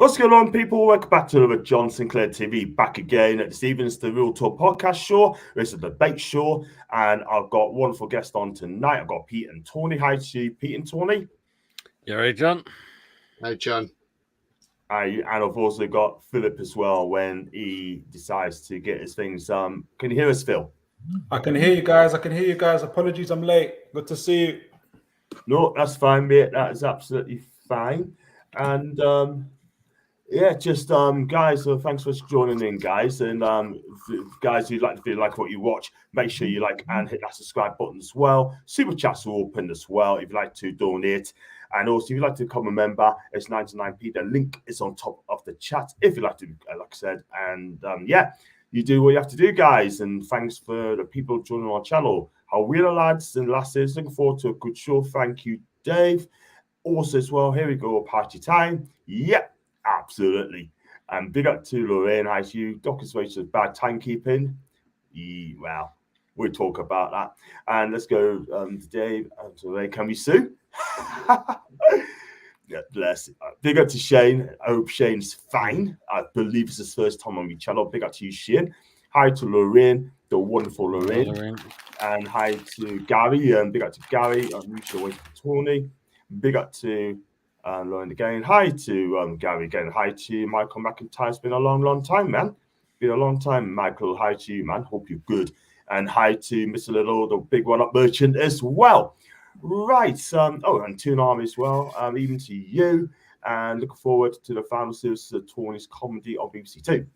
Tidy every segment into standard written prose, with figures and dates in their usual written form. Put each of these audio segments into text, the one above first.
What's going on, people? Welcome back to another John Sinclair TV. Back again at this evening's the Real Talk podcast show. It's a debate show, and I've got wonderful guests on tonight. I've got Pete and Toney. Hi to you, Pete and Toney. You all right, John? Hi, John. And I've also got Philip as well when he decides to get his things. Can you hear us, Phil? I can hear you guys. Apologies, I'm late. Good to see you. No, that's fine, mate. That is absolutely fine. And guys, so thanks for joining in, guys. And guys who like what you watch, make sure you like and hit that subscribe button as well. Super chats are open as well if you'd like to donate. And also, if you'd like to become a member, it's 99p. The link is on top of the chat if you'd like to, like I said. And you do what you have to do, guys. And thanks for the people joining our channel. How we are, lads and lasses. Looking forward to a good show. Thank you, Dave. Also, as well, here we go. Party time. Yep, absolutely. And big up to Lorraine. Hi to you. Doctor's wages of bad timekeeping. Well, we'll talk about that. And let's go to Dave and to Lorraine. Can we sue? Yeah, bless. Big up to Shane. I hope Shane's fine. I believe it's his first time on my channel. Big up to you, Shane. Hi to Lorraine, the wonderful Lorraine. And hi to Gary. Big up to Gary. Mutual way to Toney. Big up to Lauren again. Hi to Gary again. Hi to Michael McIntyre. It's been a long time, man. Been a long time, Michael. Hi to you, man. Hope you're good. And hi to Mr. Little, the big one-up merchant as well. Right. And Toon Army as well. Even to you. And looking forward to the final series of Tony's comedy on BBC Two.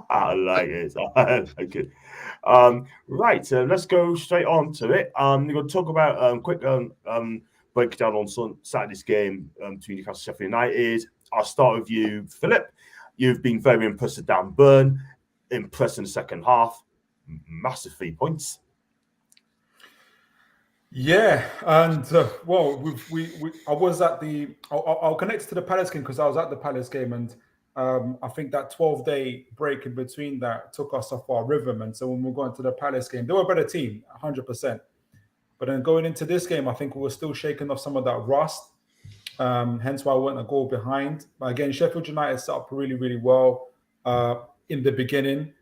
I like it. I like it. Right. Let's go straight on to it. We're going to talk about quick breakdown on Saturday's game between Newcastle and Sheffield United. I'll start with you, Philip. You've been very impressed with Dan Burn. Impressed in the second half. Massive 3 points. Yeah, and I was at the. I'll connect to the Palace game because I was at the Palace game, and I think that 12-day break in between that took us off our rhythm. And so when we were going to the Palace game, they were a better team, 100%. But then going into this game, I think we were still shaking off some of that rust. Hence why I went a goal behind. But again, Sheffield United set up really, really well in the beginning.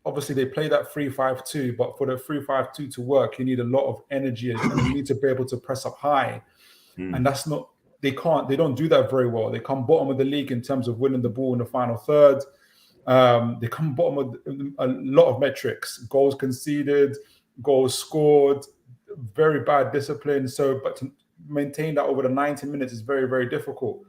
Obviously, they play that 3-5-2, but for the 3-5-2 to work, you need a lot of energy and you need to be able to press up high. And that's not, they don't do that very well. They come bottom of the league in terms of winning the ball in the final third. They come bottom of a lot of metrics, goals conceded, goals scored, very bad discipline. But to maintain that over the 90 minutes is very, very difficult.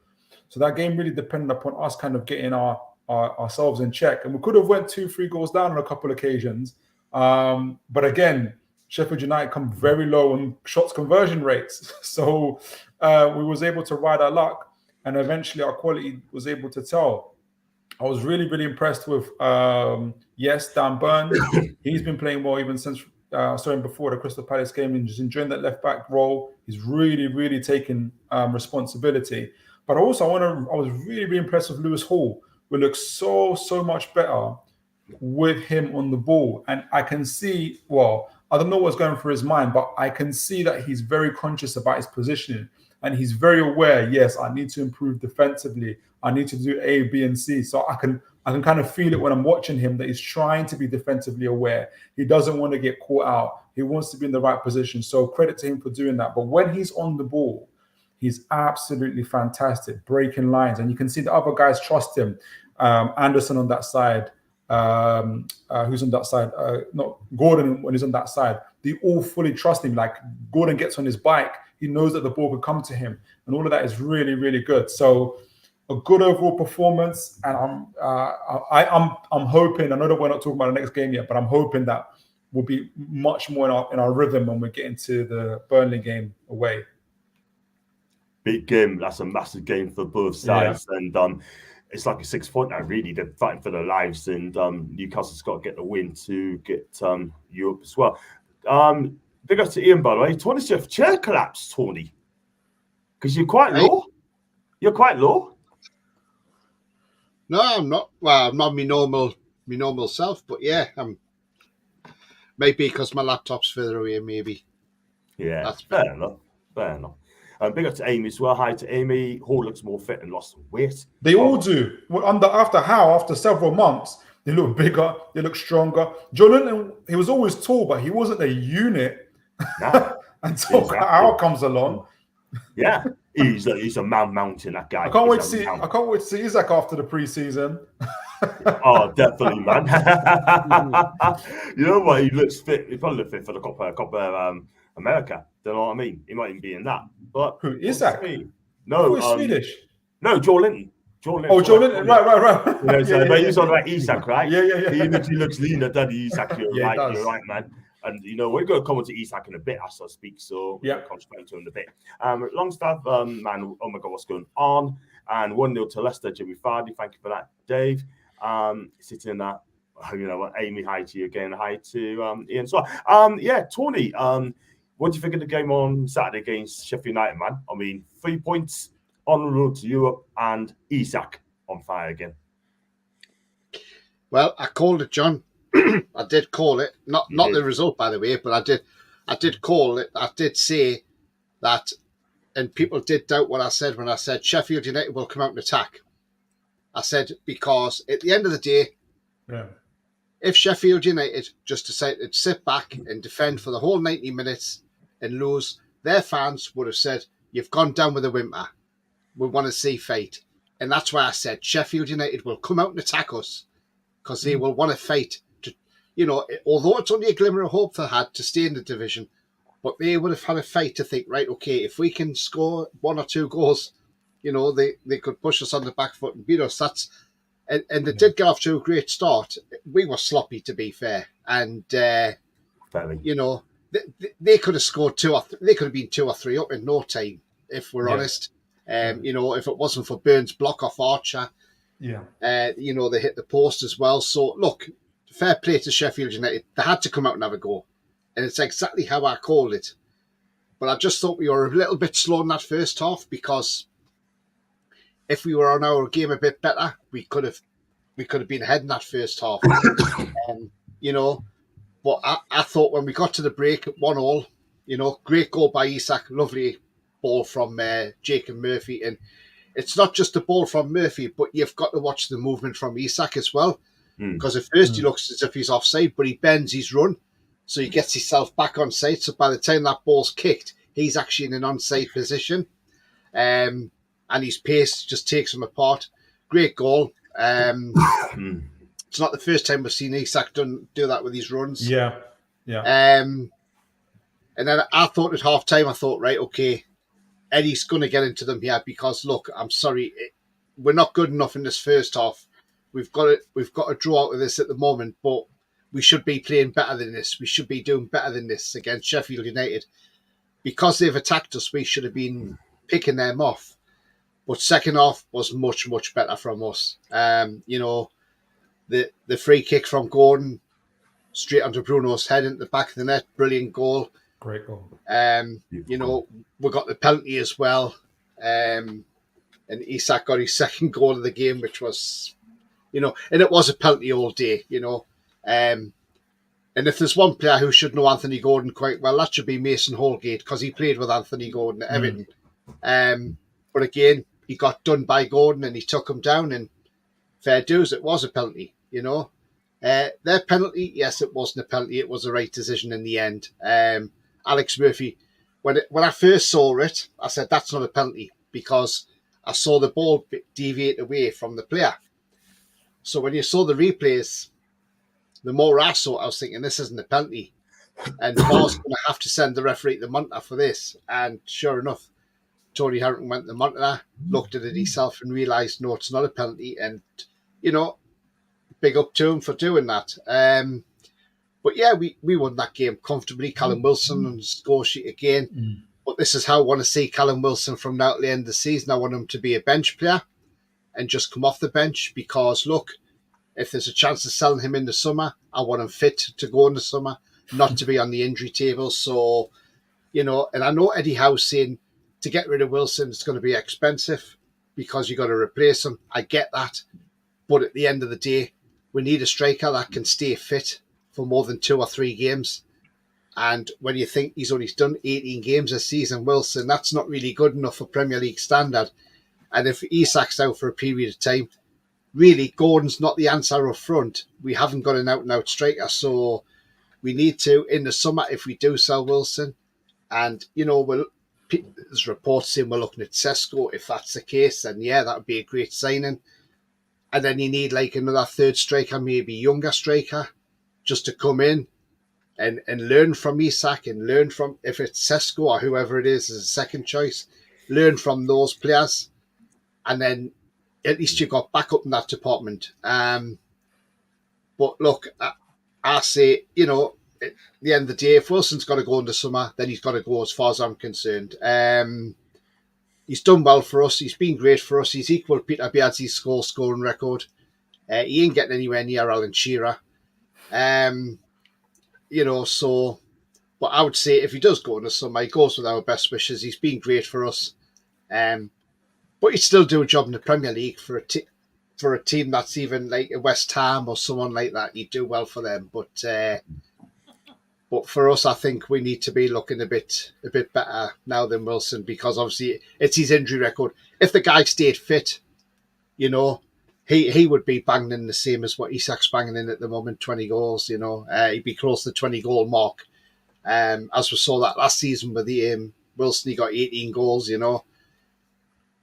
So that game really depended upon us kind of getting ourselves in check, and we could have went 2-3 goals down on a couple of occasions, but again, Sheffield United come very low on shots conversion rates, so we was able to ride our luck, and eventually our quality was able to tell. I was really, really impressed with Dan Burn. He's been playing well even since before the Crystal Palace game, and just enjoying that left back role. He's really, really taken responsibility. But also I was really, really impressed with Lewis Hall. We look so much better with him on the ball. And I can see, I don't know what's going through his mind, but I can see that he's very conscious about his positioning. And he's very aware, yes, I need to improve defensively. I need to do A, B, and C. So I can kind of feel it when I'm watching him that he's trying to be defensively aware. He doesn't want to get caught out. He wants to be in the right position. So credit to him for doing that. But when he's on the ball, he's absolutely fantastic, breaking lines. And you can see the other guys trust him. Anderson on that side, who's on that side? Not Gordon when he's on that side. They all fully trust him. Like Gordon gets on his bike, he knows that the ball could come to him, and all of that is really, really good. So a good overall performance, and I'm hoping. I know that we're not talking about the next game yet, but I'm hoping that we'll be much more in our rhythm when we get into the Burnley game away. Big game. That's a massive game for both sides, and it's like a 6 point now, really. They're fighting for their lives, and Newcastle's got to get the win to get Europe as well. Big up to Ian, by the way. Tony's your chair collapsed, Toney, because you're quite low. You're quite low. No, I'm not. Well, I'm not my normal self, but yeah, I'm. Maybe because my laptop's further away. Maybe. Yeah, that's fair enough. Big up to Amy as well. Hi to Amy. Hall looks more fit and lost some weight. They all do. After several months, they look bigger, they look stronger. Joe Linton, he was always tall, but he wasn't a unit until Kyle comes along. Yeah, he's a mountain, that guy. I can't wait to see Isak after the preseason. Oh, definitely, man. You know what? He looks fit. He probably looks fit for the Copa America. Do you know what I mean? He might even be in that. But who, Isak? No, he's Swedish. No, Joe Linton. Joe Linton, right. You know, but you're talking about Isak, right? Yeah. He literally looks leaner than Isak. You're right, man. And you know, we're going to come on to Isak in a bit as I speak, so we'll concentrate to him in a bit. Longstaff, man, oh my God, what's going on? And 1-0 to Leicester, Jimmy Vardy. Thank you for that, Dave. Sitting in that, you know, Amy, hi to you again. Hi to Ian. So, Toney, what do you think of the game on Saturday against Sheffield United, man? I mean, 3 points on the road to Europe and Isak on fire again. Well, I called it, John. I did call it, not the result, by the way, but I did call it. I did say that, and people did doubt what I said when I said Sheffield United will come out and attack. I said, because at the end of the day, if Sheffield United just decided to sit back and defend for the whole 90 minutes and lose, their fans would have said, you've gone down with a whimper. We want to see fight. And that's why I said Sheffield United will come out and attack us because they will want to fight. You know, although it's only a glimmer of hope they had to stay in the division, but they would have had a fight to think, right, okay, if we can score 1 or 2 goals, you know, they could push us on the back foot and beat us. And they did get off to a great start. We were sloppy, to be fair. And, you know, they could have scored 2 or 3, they could have been 2 or 3 up in no time, if we're honest. You know, if it wasn't for Burns' block off Archer, you know, they hit the post as well. So, look, fair play to Sheffield United. They had to come out and have a go. And it's exactly how I called it. But I just thought we were a little bit slow in that first half because if we were on our game a bit better, we could have been ahead in that first half. You know, but I thought when we got to the break at 1-1, you know, great goal by Isak, lovely ball from Jacob Murphy. And it's not just the ball from Murphy, but you've got to watch the movement from Isak as well. Because at first he looks as if he's offside, but he bends his run. So he gets himself back on side. So by the time that ball's kicked, he's actually in an onside position. And his pace just takes him apart. Great goal. It's not the first time we've seen Isak do that with his runs. Yeah. And then I thought at half time, right, okay, Eddie's going to get into them here because, look, I'm sorry, we're not good enough in this first half. We've got to draw out of this at the moment, but we should be playing better than this. We should be doing better than this against Sheffield United. Because they've attacked us, we should have been picking them off. But second half was much, much better from us. You know, the free kick from Gordon straight onto Bruno's head into the back of the net. Brilliant goal. Great goal. You know, we got the penalty as well. And Isak got his second goal of the game, which was, you know, and it was a penalty all day, you know. And if there's one player who should know Anthony Gordon quite well, that should be Mason Holgate, because he played with Anthony Gordon at Everton. But again, he got done by Gordon and he took him down, and fair dues, it was a penalty, you know. Their penalty, yes, it wasn't a penalty, it was the right decision in the end. Alex Murphy, when I first saw it, I said, that's not a penalty, because I saw the ball deviate away from the player. So when you saw the replays, the more I saw it, I was thinking, this isn't a penalty. And the VAR's going to have to send the referee to the monitor for this. And sure enough, Tony Harrington went to the monitor, looked at it himself and realised, no, it's not a penalty. And, you know, big up to him for doing that. But yeah, we won that game comfortably. Callum Wilson on the score sheet again. But this is how I want to see Callum Wilson from now to the end of the season. I want him to be a bench player and just come off the bench, because, look, if there's a chance of selling him in the summer, I want him fit to go in the summer, not to be on the injury table. So, you know, and I know Eddie Howe's saying to get rid of Wilson, it's going to be expensive because you got to replace him. I get that. But at the end of the day, we need a striker that can stay fit for more than 2 or 3 games. And when you think he's only done 18 games this season, Wilson, that's not really good enough for Premier League standard. And if Isak's out for a period of time, really, Gordon's not the answer up front. We haven't got an out-and-out striker, so we need to, in the summer, if we do sell Wilson, and, there's reports saying we're looking at Sesko. If that's the case, then yeah, that would be a great signing. And then you need like another third striker, maybe younger striker, just to come in and learn from Isak and learn from, if it's Sesko or whoever it is as a second choice, learn from those players. And then at least you got backup in that department. But look, I say, at the end of the day, if Wilson's got to go in the summer, then he's got to go as far as I'm concerned. He's done well for us. He's been great for us. He's equalled Peter Biadzi's scoring record. He ain't getting anywhere near Alan Shearer. So, but I would say if he does go in the summer, he goes with our best wishes. He's been great for us. But he'd still do a job in the Premier League for a team that's even like a West Ham or someone like that. He'd do well for them. But for us, I think we need to be looking a bit better now than Wilson, because obviously it's his injury record. If the guy stayed fit, he would be banging in the same as what Isak's banging in at the moment, 20 goals, he'd be close to the 20 goal mark. As we saw that last season with Wilson, he got 18 goals,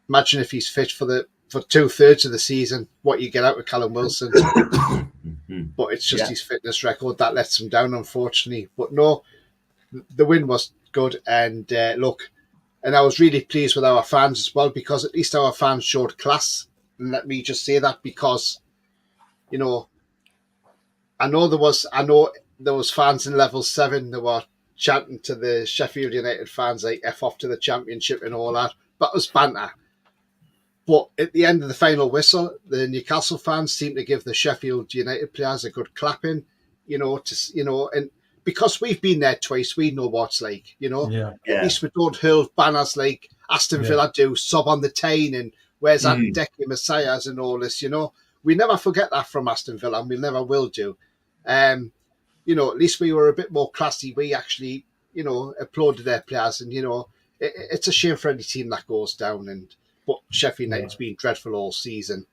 Imagine if he's fit for 2/3 of the season, what you get out of Callum Wilson. But it's just his fitness record that lets him down, unfortunately. But no, the win was good. And look, and I was really pleased with our fans as well, because at least our fans showed class. And let me just say that, because, I know there was fans in level 7 that were chanting to the Sheffield United fans, like F off to the championship and all that. That was banter. But at the end of the final whistle, the Newcastle fans seem to give the Sheffield United players a good clapping, and because we've been there twice, we know what it's like, At least we don't hurl banners like Aston Villa do, sob on the Tyne and where's that Decky Messiahs and all this, We never forget that from Aston Villa, and we never will do. At least we were a bit more classy. We actually, applauded their players, and, it's a shame for any team that goes down. But Sheffield United's been dreadful all season.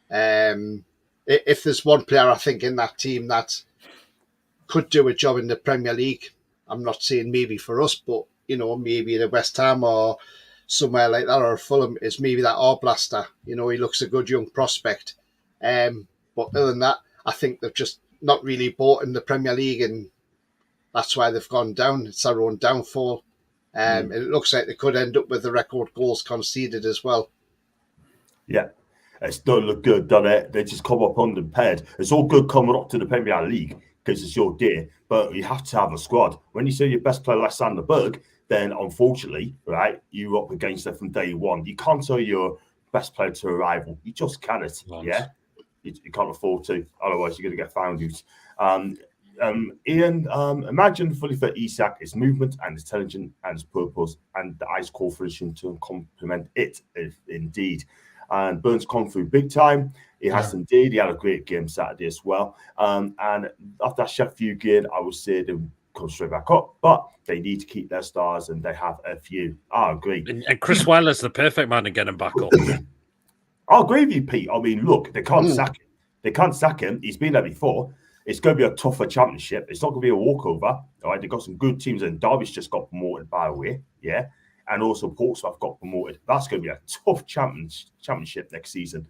If there's one player, I think, in that team that could do a job in the Premier League, I'm not saying maybe for us, but, maybe in a West Ham or somewhere like that, or Fulham, is maybe that Arblaster. He looks a good young prospect. But other than that, I think they've just not really bought in the Premier League, and that's why they've gone down. It's their own downfall. And it looks like they could end up with the record goals conceded as well. Yeah, it's don't look good, doesn't it? They just come up underpaid. It's all good coming up to the Premier League because it's your day, but you have to have a squad. When you say your best player, Alexander Berg, then unfortunately, right, you're up against it from day one. You can't tell your best player to a rival. You just can't. Yeah, you can't afford to. Otherwise, you're going to get found out. Ian, imagine fully fit Isak, his movement and intelligence and his purpose, and the ice core fruition to complement it, if indeed. And Burns come through big time. He has indeed. He had a great game Saturday as well. And after that Sheffield game, I would say they come straight back up, but they need to keep their stars, and they have a few. I agree. And Chris Wilder's the perfect man to get him back up. I agree with you, Pete. I mean, look, they can't sack him. They can't sack him. He's been there before. It's going to be a tougher championship. It's not going to be a walkover. All right, they've got some good teams, and Derby's just got promoted, by the way. Yeah, and also Portsmouth got promoted. That's going to be a tough championship next season.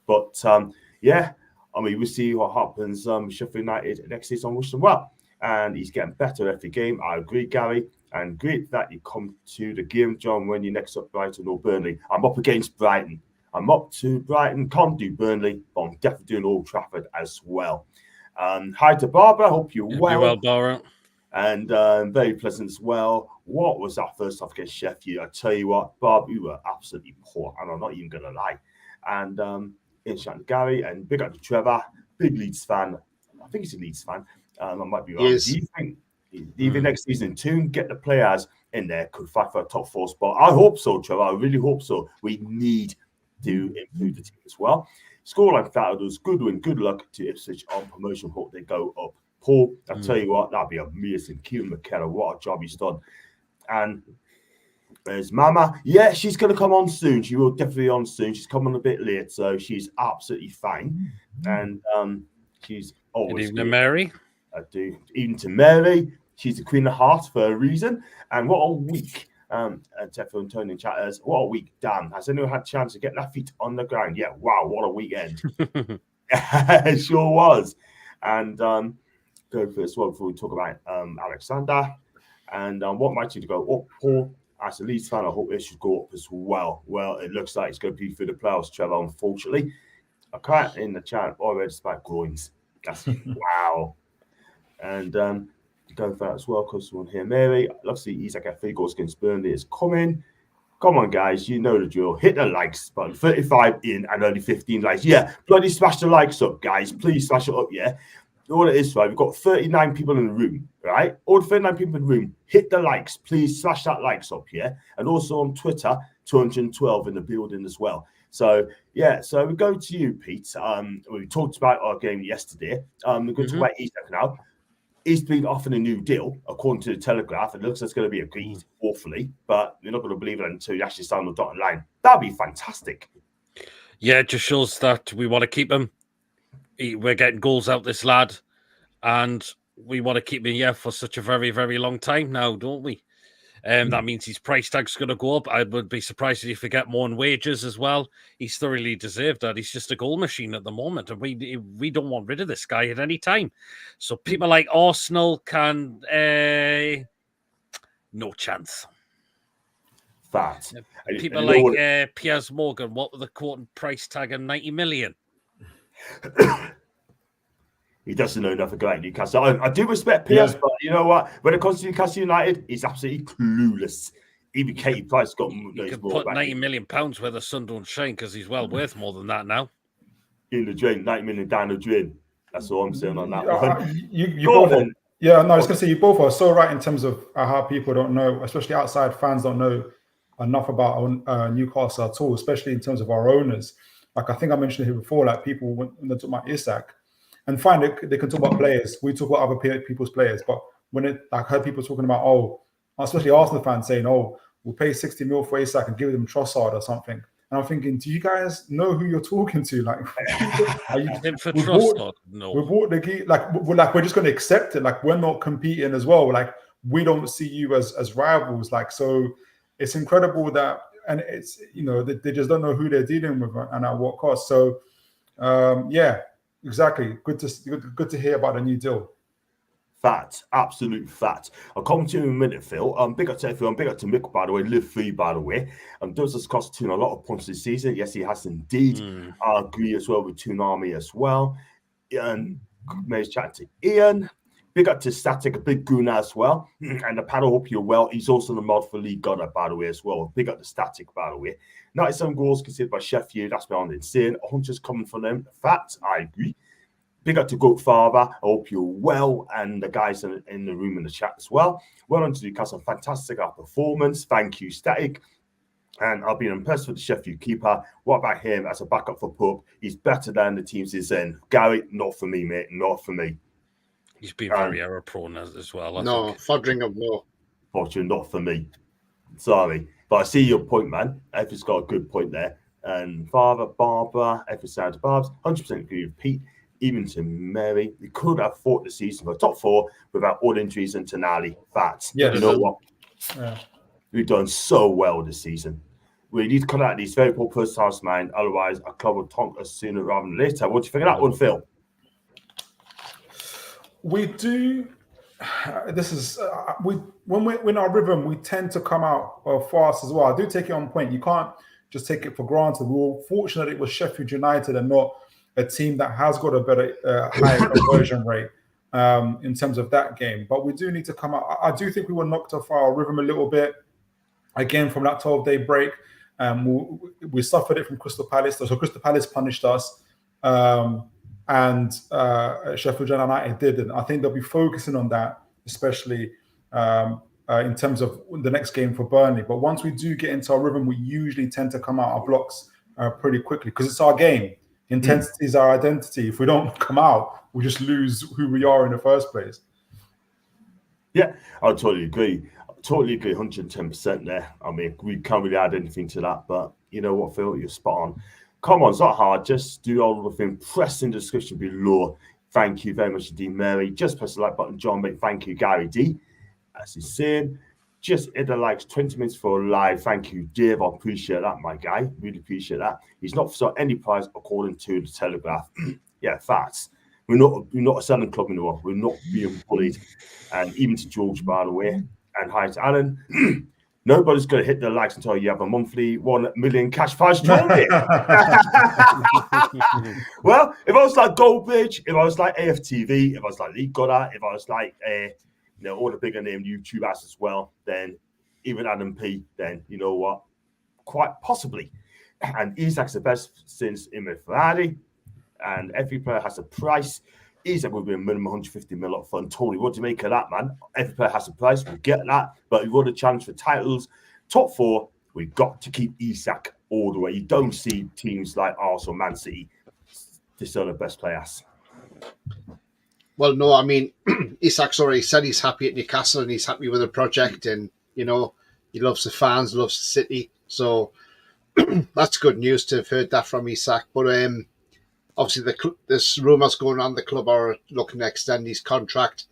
But we'll see what happens. Sheffield United next season. Wish them well, and he's getting better every game. I agree, Gary, and great that you come to the game, John. When you next up Brighton or Burnley, I'm up against Brighton. I'm up to Brighton. Can't do Burnley, but I'm definitely doing Old Trafford as well. Hi to Barbara. Hope you're well. Well, Barbara. And very pleasant as well. What was that first half against Sheffield? I tell you what, Barb, you were absolutely poor, and I'm not even going to lie. And in chat Gary, and big up to Trevor, big Leeds fan. I think he's a Leeds fan. I might be wrong. Yes. Do you think even next season, to get the players in there, could fight for a top 4 spot? I hope so, Trevor. I really hope so. We need to improve the team as well. Scoreline Fatals, good win, good luck to Ipswich on promotion. Hope they go up. Paul, I'll tell you what, that'd be amazing. Keelan McKenna, what a job he's done. And there's Mama. Yeah, she's going to come on soon. She will definitely on soon. She's coming a bit late, so she's absolutely fine. And she's always Good evening, Mary. I do. Even to Mary, she's the Queen of Hearts for a reason. And what a week. And Sheffield and Toney in chatters, what a week. Damn, has anyone had a chance to get their feet on the ground? Yeah, wow, what a weekend. It sure was. And go first one before we talk about Alexander. And what might you go up, Paul? As a Leeds fan, I hope it should go up as well. Well, it looks like it's going to be for the playoffs, Trevor, unfortunately. I can't in the chat already despite groins. That's wow. And go for that as well, because someone here, Mary. Let's see, Isak at 3 goals against Burnley is coming. Come on, guys, you know the drill. Hit the likes button. 35 in and only 15 likes. Yeah, bloody smash the likes up, guys. Please smash it up, yeah? All it is, right? We've got 39 people in the room, right? All 39 people in the room, hit the likes. Please smash that likes up, yeah? And also on Twitter, 212 in the building as well. So, yeah, so we go to you, Pete. We talked about our game yesterday. We're going to wait Isak now. He's been offered a new deal, according to the Telegraph. It looks like it's going to be agreed, awfully, but you're not going to believe it until you actually sign the dotted line. That'd be fantastic. Yeah, it just shows that we want to keep him. We're getting goals out this lad, and we want to keep him here for such a very, very long time now, don't we? That means his price tag's going to go up. I would be surprised if we get more in wages as well. He's thoroughly deserved that. He's just a goal machine at the moment, and we don't want rid of this guy at any time. So people like Arsenal can no chance. Fat. People like Piers Morgan, what were the quoting price tag of 90 million? He doesn't know enough about Newcastle. I do respect Piers, but you know what? When it comes to Newcastle United, he's absolutely clueless. Even Katie Price got knows can more put £90 million where the sun don't shine because he's well worth more than that now. In the drain, 90 million down the drain. That's all I'm saying on that one. You both are, yeah, no, I was going to say you both are so right in terms of how people don't know, especially outside fans don't know enough about Newcastle at all, especially in terms of our owners. Like I think I mentioned here before, like people when they talk about Isak, and fine, they can talk about players. We talk about other people's players, but when I heard people talking about, especially Arsenal fans saying, we'll pay 60 mil for Isak and give them Trossard or something. And I'm thinking, do you guys know who you're talking to? Like, are you for Trossard? No, we bought the key. Like we're just going to accept it. Like we're not competing as well. Like we don't see you as rivals. Like so, it's incredible that, and it's they just don't know who they're dealing with and at what cost. So, yeah. Exactly. Good to hear about the new deal. Fat, absolute fat. I'll come to you in a minute, Phil. Big up to everyone. Big up to Mick, by the way. Live free, by the way. Does this cost Toon a lot of points this season? Yes, he has indeed. I agree as well with Toon Army as well. And May's chatting to Ian. Big up to Static, a big Guna as well. And the panel, hope you're well. He's also the mod for League Gunner, by the way, as well. Big up to Static, by the way. 97 goals considered by Sheffield. That's beyond insane. 100's coming from them. Facts, I agree. Big up to Goatfather. I hope you're well. And the guys in the room in the chat as well. Well done to Newcastle. Fantastic performance. Thank you, Static. And I've been impressed with the Sheffield keeper. What about him as a backup for Pope? He's better than the teams he's in. Gary, not for me, mate. Not for me. He's been very error prone as well. I think. Fodringham, no. Fortune, not for me. Sorry. But I see your point, man. Effie's got a good point there. And Father, Barbara, Effie sounds Barbs. 100% agree with Pete. Even to Mary. We could have fought the season for top 4 without all injuries and Tonali. Facts. Yeah, you know what? Yeah. We've done so well this season. We need to cut out these very poor first halves, man. Otherwise, our club will tonk us sooner rather than later. What do you think of that one, Phil? We do. This is when we're in our rhythm, we tend to come out fast as well. I do take it on point. You can't just take it for granted. We were fortunate it was Sheffield United and not a team that has got a better higher conversion rate in terms of that game. But we do need to come out. I do think we were knocked off our rhythm a little bit again from that 12-day break. We suffered it from Crystal Palace. So Crystal Palace punished us. And Sheffield United didn't. I think they'll be focusing on that, especially in terms of the next game for Burnley. But once we do get into our rhythm, we usually tend to come out our blocks pretty quickly because it's our game. Intensity is our identity. If we don't come out, we just lose who we are in the first place. Yeah, I totally agree. 110% there. I mean, we can't really add anything to that, but you know what, Phil, you're spot on. Come on, it's not hard. Just do all the thing. Press in the description below. Thank you very much indeed, Mary. Just press the like button, John, mate. Thank you, Gary D. As he's saying, just hit the likes, 20 minutes for a live. Thank you, Dave. I appreciate that, my guy. Really appreciate that. He's not for any price according to the Telegraph. Yeah, facts. We're not a selling club anymore. We're not being bullied. And even to George, by the way, and hi to Alan. Nobody's going to hit the likes until you have a monthly 1 million cash prize drawing. Well, if I was like Goldbridge, if I was like AFTV, if I was like Lee Goddard, if I was like all the bigger name YouTubers as well, then even Adam P, then you know what? Quite possibly. And Isak's the best since Imre Ferrari, and every player has a price. Isak will be a minimum 150 mil up front. Toney, what do you make of that, man? Every player has a price. We get that. But we want a chance for titles. Top 4, we've got to keep Isak all the way. You don't see teams like Arsenal, Man City, they're still the best players. Well, no, I mean, Isak's already said he's happy at Newcastle and he's happy with the project, and, you know, he loves the fans, loves the city. So that's good news to have heard that from Isak. But obviously, there's rumours going on. The club are looking to extend his contract,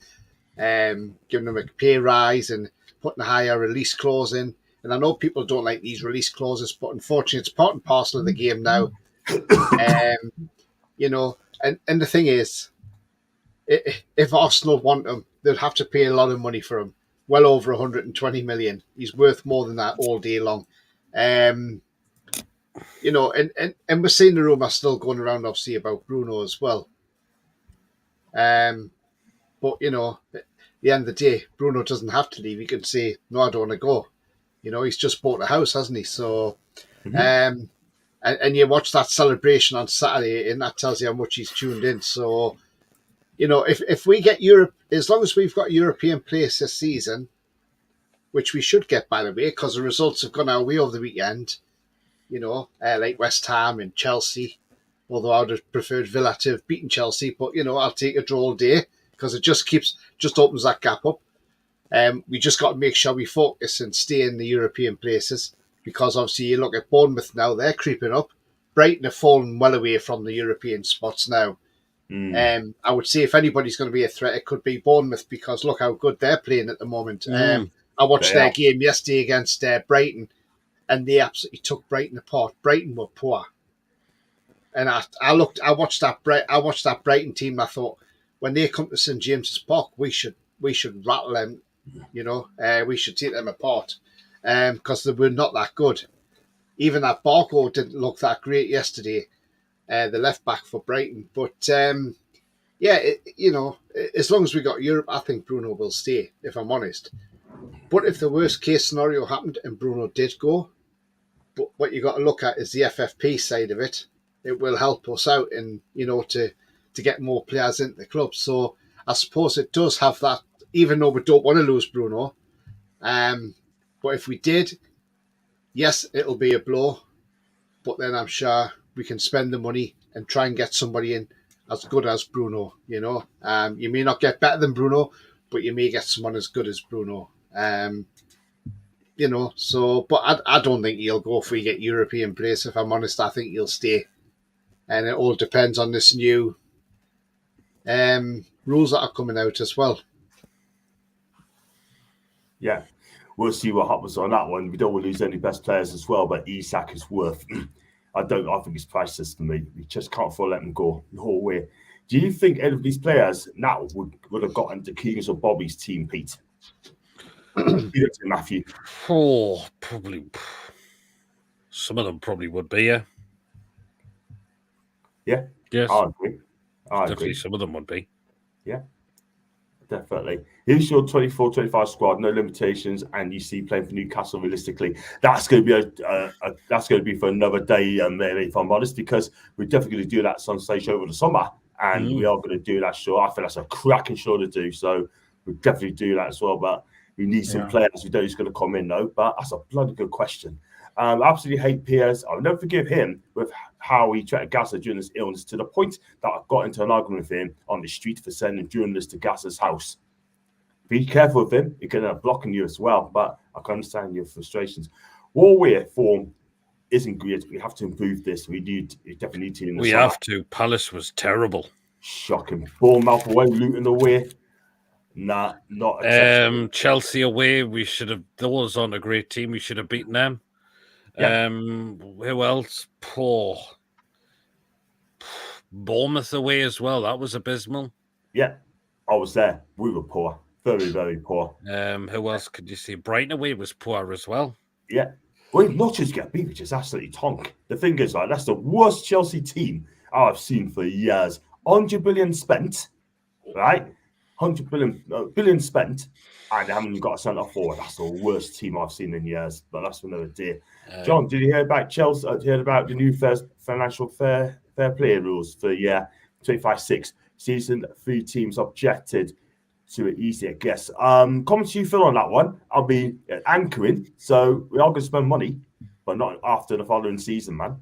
giving him a pay rise and putting a higher release clause in. And I know people don't like these release clauses, but unfortunately, it's part and parcel of the game now. You know, and the thing is, if Arsenal want him, they'd have to pay a lot of money for him. Well over 120 million. He's worth more than that all day long. You know, and we're seeing the rumour still going around, obviously, about Bruno as well. But, you know, at the end of the day, Bruno doesn't have to leave. He can say, no, I don't want to go. You know, he's just bought a house, hasn't he? So, and you watch that celebration on Saturday, and that tells you how much he's tuned in. So, you know, if we get Europe, as long as we've got European place this season, which we should get, by the way, because the results have gone our way over the weekend, you know, like West Ham and Chelsea, although I would have preferred Villa to have beaten Chelsea, but, you know, I'll take a draw all day because it just opens that gap up. We just got to make sure we focus and stay in the European places, because obviously you look at Bournemouth now, they're creeping up. Brighton have fallen well away from the European spots now. I would say if anybody's going to be a threat, it could be Bournemouth, because look how good they're playing at the moment. I watched their game yesterday against Brighton, and they absolutely took Brighton apart. Brighton were poor, and I watched that Brighton team. And I thought, when they come to St James's Park, we should rattle them. You know, we should take them apart, because they were not that good. Even that Barco didn't look that great yesterday, the left back for Brighton. But you know, as long as we got Europe, I think Bruno will stay, if I'm honest. But if the worst case scenario happened and Bruno did go, but what you got to look at is the FFP side of it. It will help us out, in, you know, to get more players into the club. So I suppose it does have that, even though we don't want to lose Bruno. But if we did, yes, it'll be a blow. But then I'm sure we can spend the money and try and get somebody in as good as Bruno. You know, you may not get better than Bruno, but you may get someone as good as Bruno. You know, so, but I don't think he'll go if we get European place. If I'm honest, I think he'll stay. And it all depends on this new rules that are coming out as well. Yeah, we'll see what happens on that one. We don't want to lose any best players as well, but Isak is worth. I think he's priceless to me. We just can't afford to let him go the whole way. Do you think any of these players now would have gotten to Keegan's or Bobby's team, Pete? Matthew. Oh, probably. Some of them probably would be, yeah. Yeah? Yes. I agree. Definitely some of them would be. Yeah, definitely. Here's your 24-25 squad, no limitations, and you see playing for Newcastle realistically. That's going to be that's going to be for another day, if I'm honest, because we're definitely going to do that at some stage over the summer, and we are going to do that show. I think that's a cracking show to do, so we'll definitely do that as well. But we need some players. We don't know who's going to come in, though. But that's a bloody good question. Absolutely hate Piers. I'll never forgive him with how he tried to gas her during his illness to the point that I got into an argument with him on the street for sending journalists to gas his house. Be careful with him; he can end up blocking you as well. But I can understand your frustrations. Warwear form isn't great. We have to improve this. We definitely need to. We have to. Palace was terrible. Shocking. Bournemouth away, Luton away. Nah, not acceptable. Chelsea away. We should have. Those aren't a great team. We should have beaten them. Yeah. Who else? Poor. Bournemouth away as well. That was abysmal. Yeah, I was there. We were poor. Very, very poor. Who else could you see? Brighton away was poor as well. Yeah. Well, not just get beat, which is absolutely tonk. The thing is, like, that's the worst Chelsea team I've seen for years. 100 billion spent, right? 100 billion spent, and they haven't got a centre forward. That's the worst team I've seen in years. But that's for another day. John, did you hear about Chelsea? Heard about the new financial fair play rules for 25-6 season? 3 teams objected to it easy, I guess. Comments you feel on that one? I'll be anchoring, so we are going to spend money, but not after the following season, man.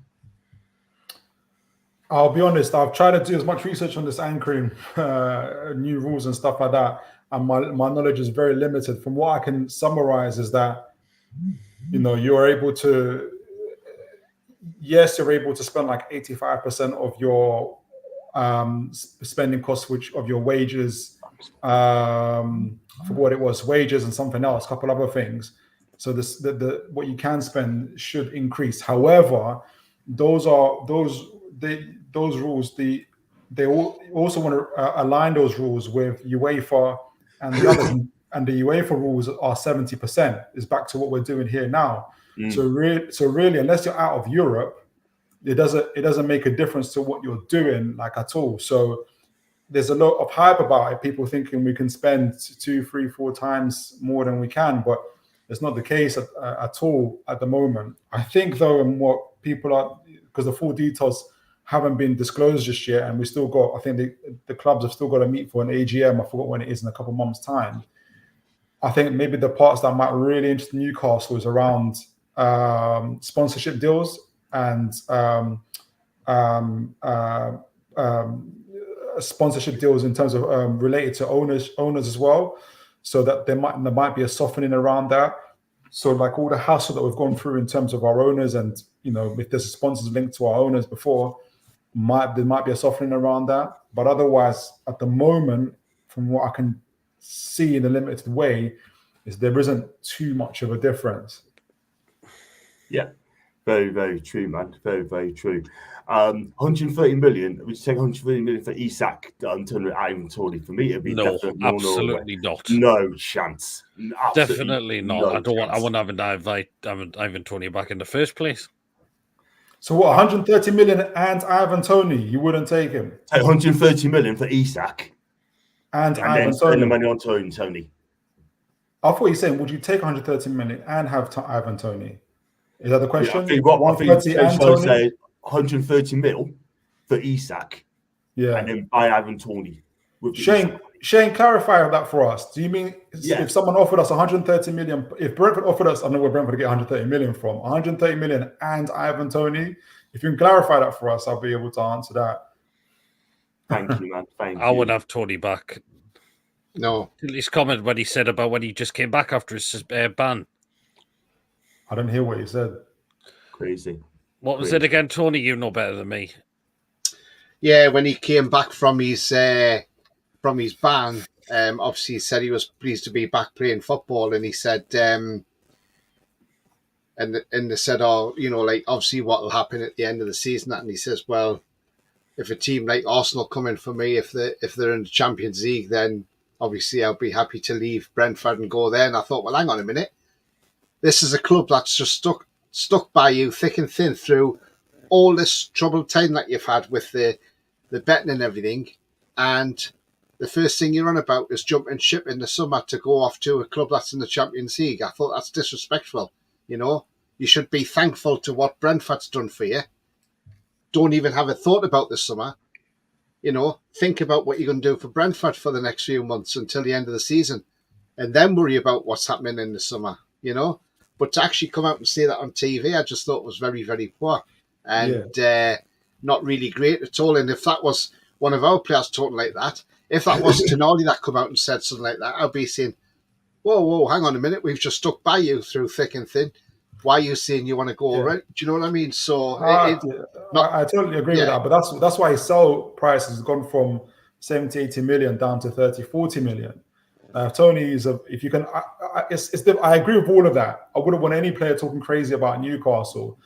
I'll be honest, I've tried to do as much research on this anchoring, new rules and stuff like that, and my knowledge is very limited. From what I can summarize is that, you're able to, you're able to spend like 85% of your spending costs, which of your wages, I forgot what it was, wages and something else, a couple other things. So what you can spend should increase. However, those rules, they also want to align those rules with UEFA and the others, and the UEFA rules are 70%. Is back to what we're doing here now. So really, unless you're out of Europe, it doesn't make a difference to what you're doing, like, at all. So there's a lot of hype about it. People thinking we can spend 2, 3, 4 times more than we can, but it's not the case at all at the moment. I think, though, and what people are, because the full details haven't been disclosed just yet, and we still got, I think the clubs have still got to meet for an AGM. I forgot when it is, in a couple of months' time. I think maybe the parts that might really interest Newcastle is around sponsorship deals and sponsorship deals in terms of related to owners as well, so that there might be a softening around that. So, like, all the hassle that we've gone through in terms of our owners, and if there's sponsors linked to our owners before, there might be a softening around that. But otherwise, at the moment, from what I can see in a limited way, is there isn't too much of a difference. Yeah. Very, very true, man. Very, very true. 130 million. Would you take 130 million for Isak, Ivan Toney? For me, it'd be definitely absolutely not. No chance. Definitely not. No I don't want. chance. I wouldn't have Ivan Toney back in the first place. So what? 130 million and Ivan Toney, you wouldn't take him? Take 130 million for Isak, and Ivan then Toney. spend the money on Toney. I thought you were saying, would you take 130 million and have Ivan Toney? Is that the question? Yeah, I think 130 and Toney? 130 mil for Isak, and then buy Ivan Toney. Shane, clarify that for us. Do you mean if someone offered us 130 million, if Brentford offered us, I know where Brentford to get 130 million from, 130 million and Ivan Toney, if you can clarify that for us, I'll be able to answer that. Thank you, man. Thank you. I would have Toney back. No. His comment what he said about when he just came back after his ban. I didn't hear what he said. Crazy. What was it again, Tony? You know better than me. Yeah, when he came back from his ban, obviously he said he was pleased to be back playing football, and he said, and they said, obviously what will happen at the end of the season, and he says, well, if a team like Arsenal come in for me, if they're in the Champions League, then obviously I'll be happy to leave Brentford and go there. And I thought, well, hang on a minute, this is a club that's just stuck by you thick and thin through all this troubled time that you've had with the betting and everything, and the first thing you're on about is jumping ship in the summer to go off to a club that's in the Champions League. I thought that's disrespectful. You should be thankful to what Brentford's done for you. Don't even have a thought about this summer. Think about what you're going to do for Brentford for the next few months until the end of the season, and then worry about what's happening in the summer. But to actually come out and say that on TV, I just thought was very, very poor. And not really great at all. And if that was one of our players talking like that, if that was Toney that come out and said something like that, I'd be saying, whoa, hang on a minute, we've just stuck by you through thick and thin. Why are you saying you want to go right? Do you know what I mean? So I totally agree with that, but that's why his sell price has gone from 70, 80 million down to 30, 40 million. Toney is if you can, I agree with all of that. I wouldn't want any player talking crazy about Newcastle.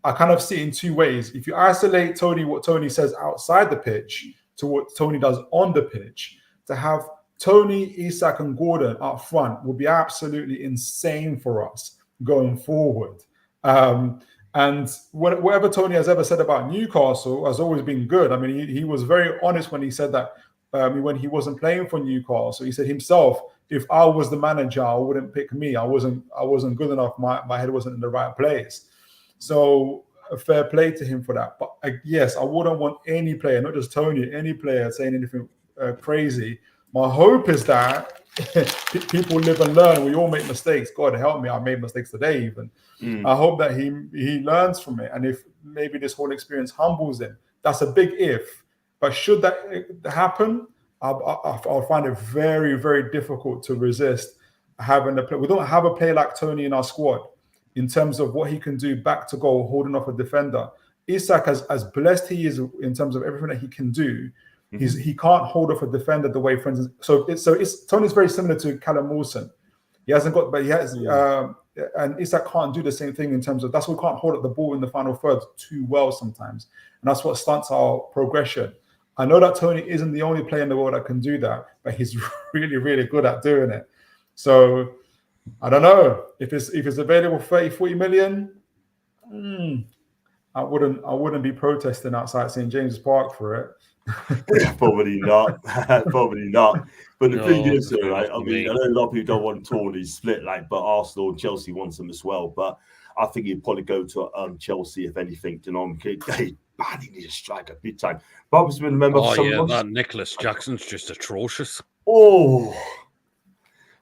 I kind of see it in two ways. If you isolate Toney, what Toney says outside the pitch to what Toney does on the pitch, to have Toney, Isak, and Gordon up front would be absolutely insane for us going forward. And whatever Toney has ever said about Newcastle has always been good. I mean, he was very honest when he said that when he wasn't playing for Newcastle. He said himself, if I was the manager, I wouldn't pick me. I wasn't good enough. My head wasn't in the right place. So a fair play to him for that. But yes, I wouldn't want any player, not just Toney, any player saying anything crazy. My hope is that people live and learn. We all make mistakes. God help me, I made mistakes today even. I hope that he learns from it. And if maybe this whole experience humbles him, that's a big if. But should that happen, I'll find it very, very difficult to resist having a play. We don't have a player like Toney in our squad in terms of what he can do back to goal, holding off a defender. Isak, as blessed he is in terms of everything that he can do, he can't hold off a defender the way, for instance. Toney's very similar to Callum Wilson. He hasn't got, but he has, and Isak can't do the same thing in terms of that's why we can't hold up the ball in the final third too well sometimes, and that's what stunts our progression. I know that Toney isn't the only player in the world that can do that, but he's really, really good at doing it. So I don't know if it's available 30, 40 million. I wouldn't be protesting outside St. James's Park for it. Probably not. Probably not. But the thing is, right? I mean, I know a lot of people don't want Toney split, but Arsenal and Chelsea wants him as well. But I think he'd probably go to Chelsea if anything. They badly need a striker big time. Bob's been a member for some months. That Nicholas Jackson's just atrocious. Oh,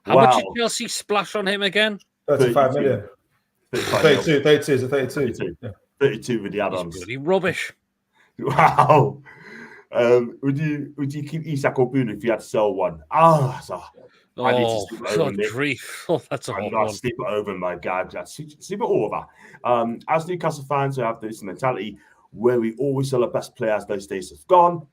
how much did Chelsea splash on him again? 35 million. 32. Yeah. 32 with the add-ons. Bloody rubbish. Wow. Would you keep Isak or Bruno if you had to sell one? I need to sleep it over, grief. That's a hot one. one. Sleep it over, my God. Sleep it over. As Newcastle fans who have this mentality where we always sell our best players, those days have gone.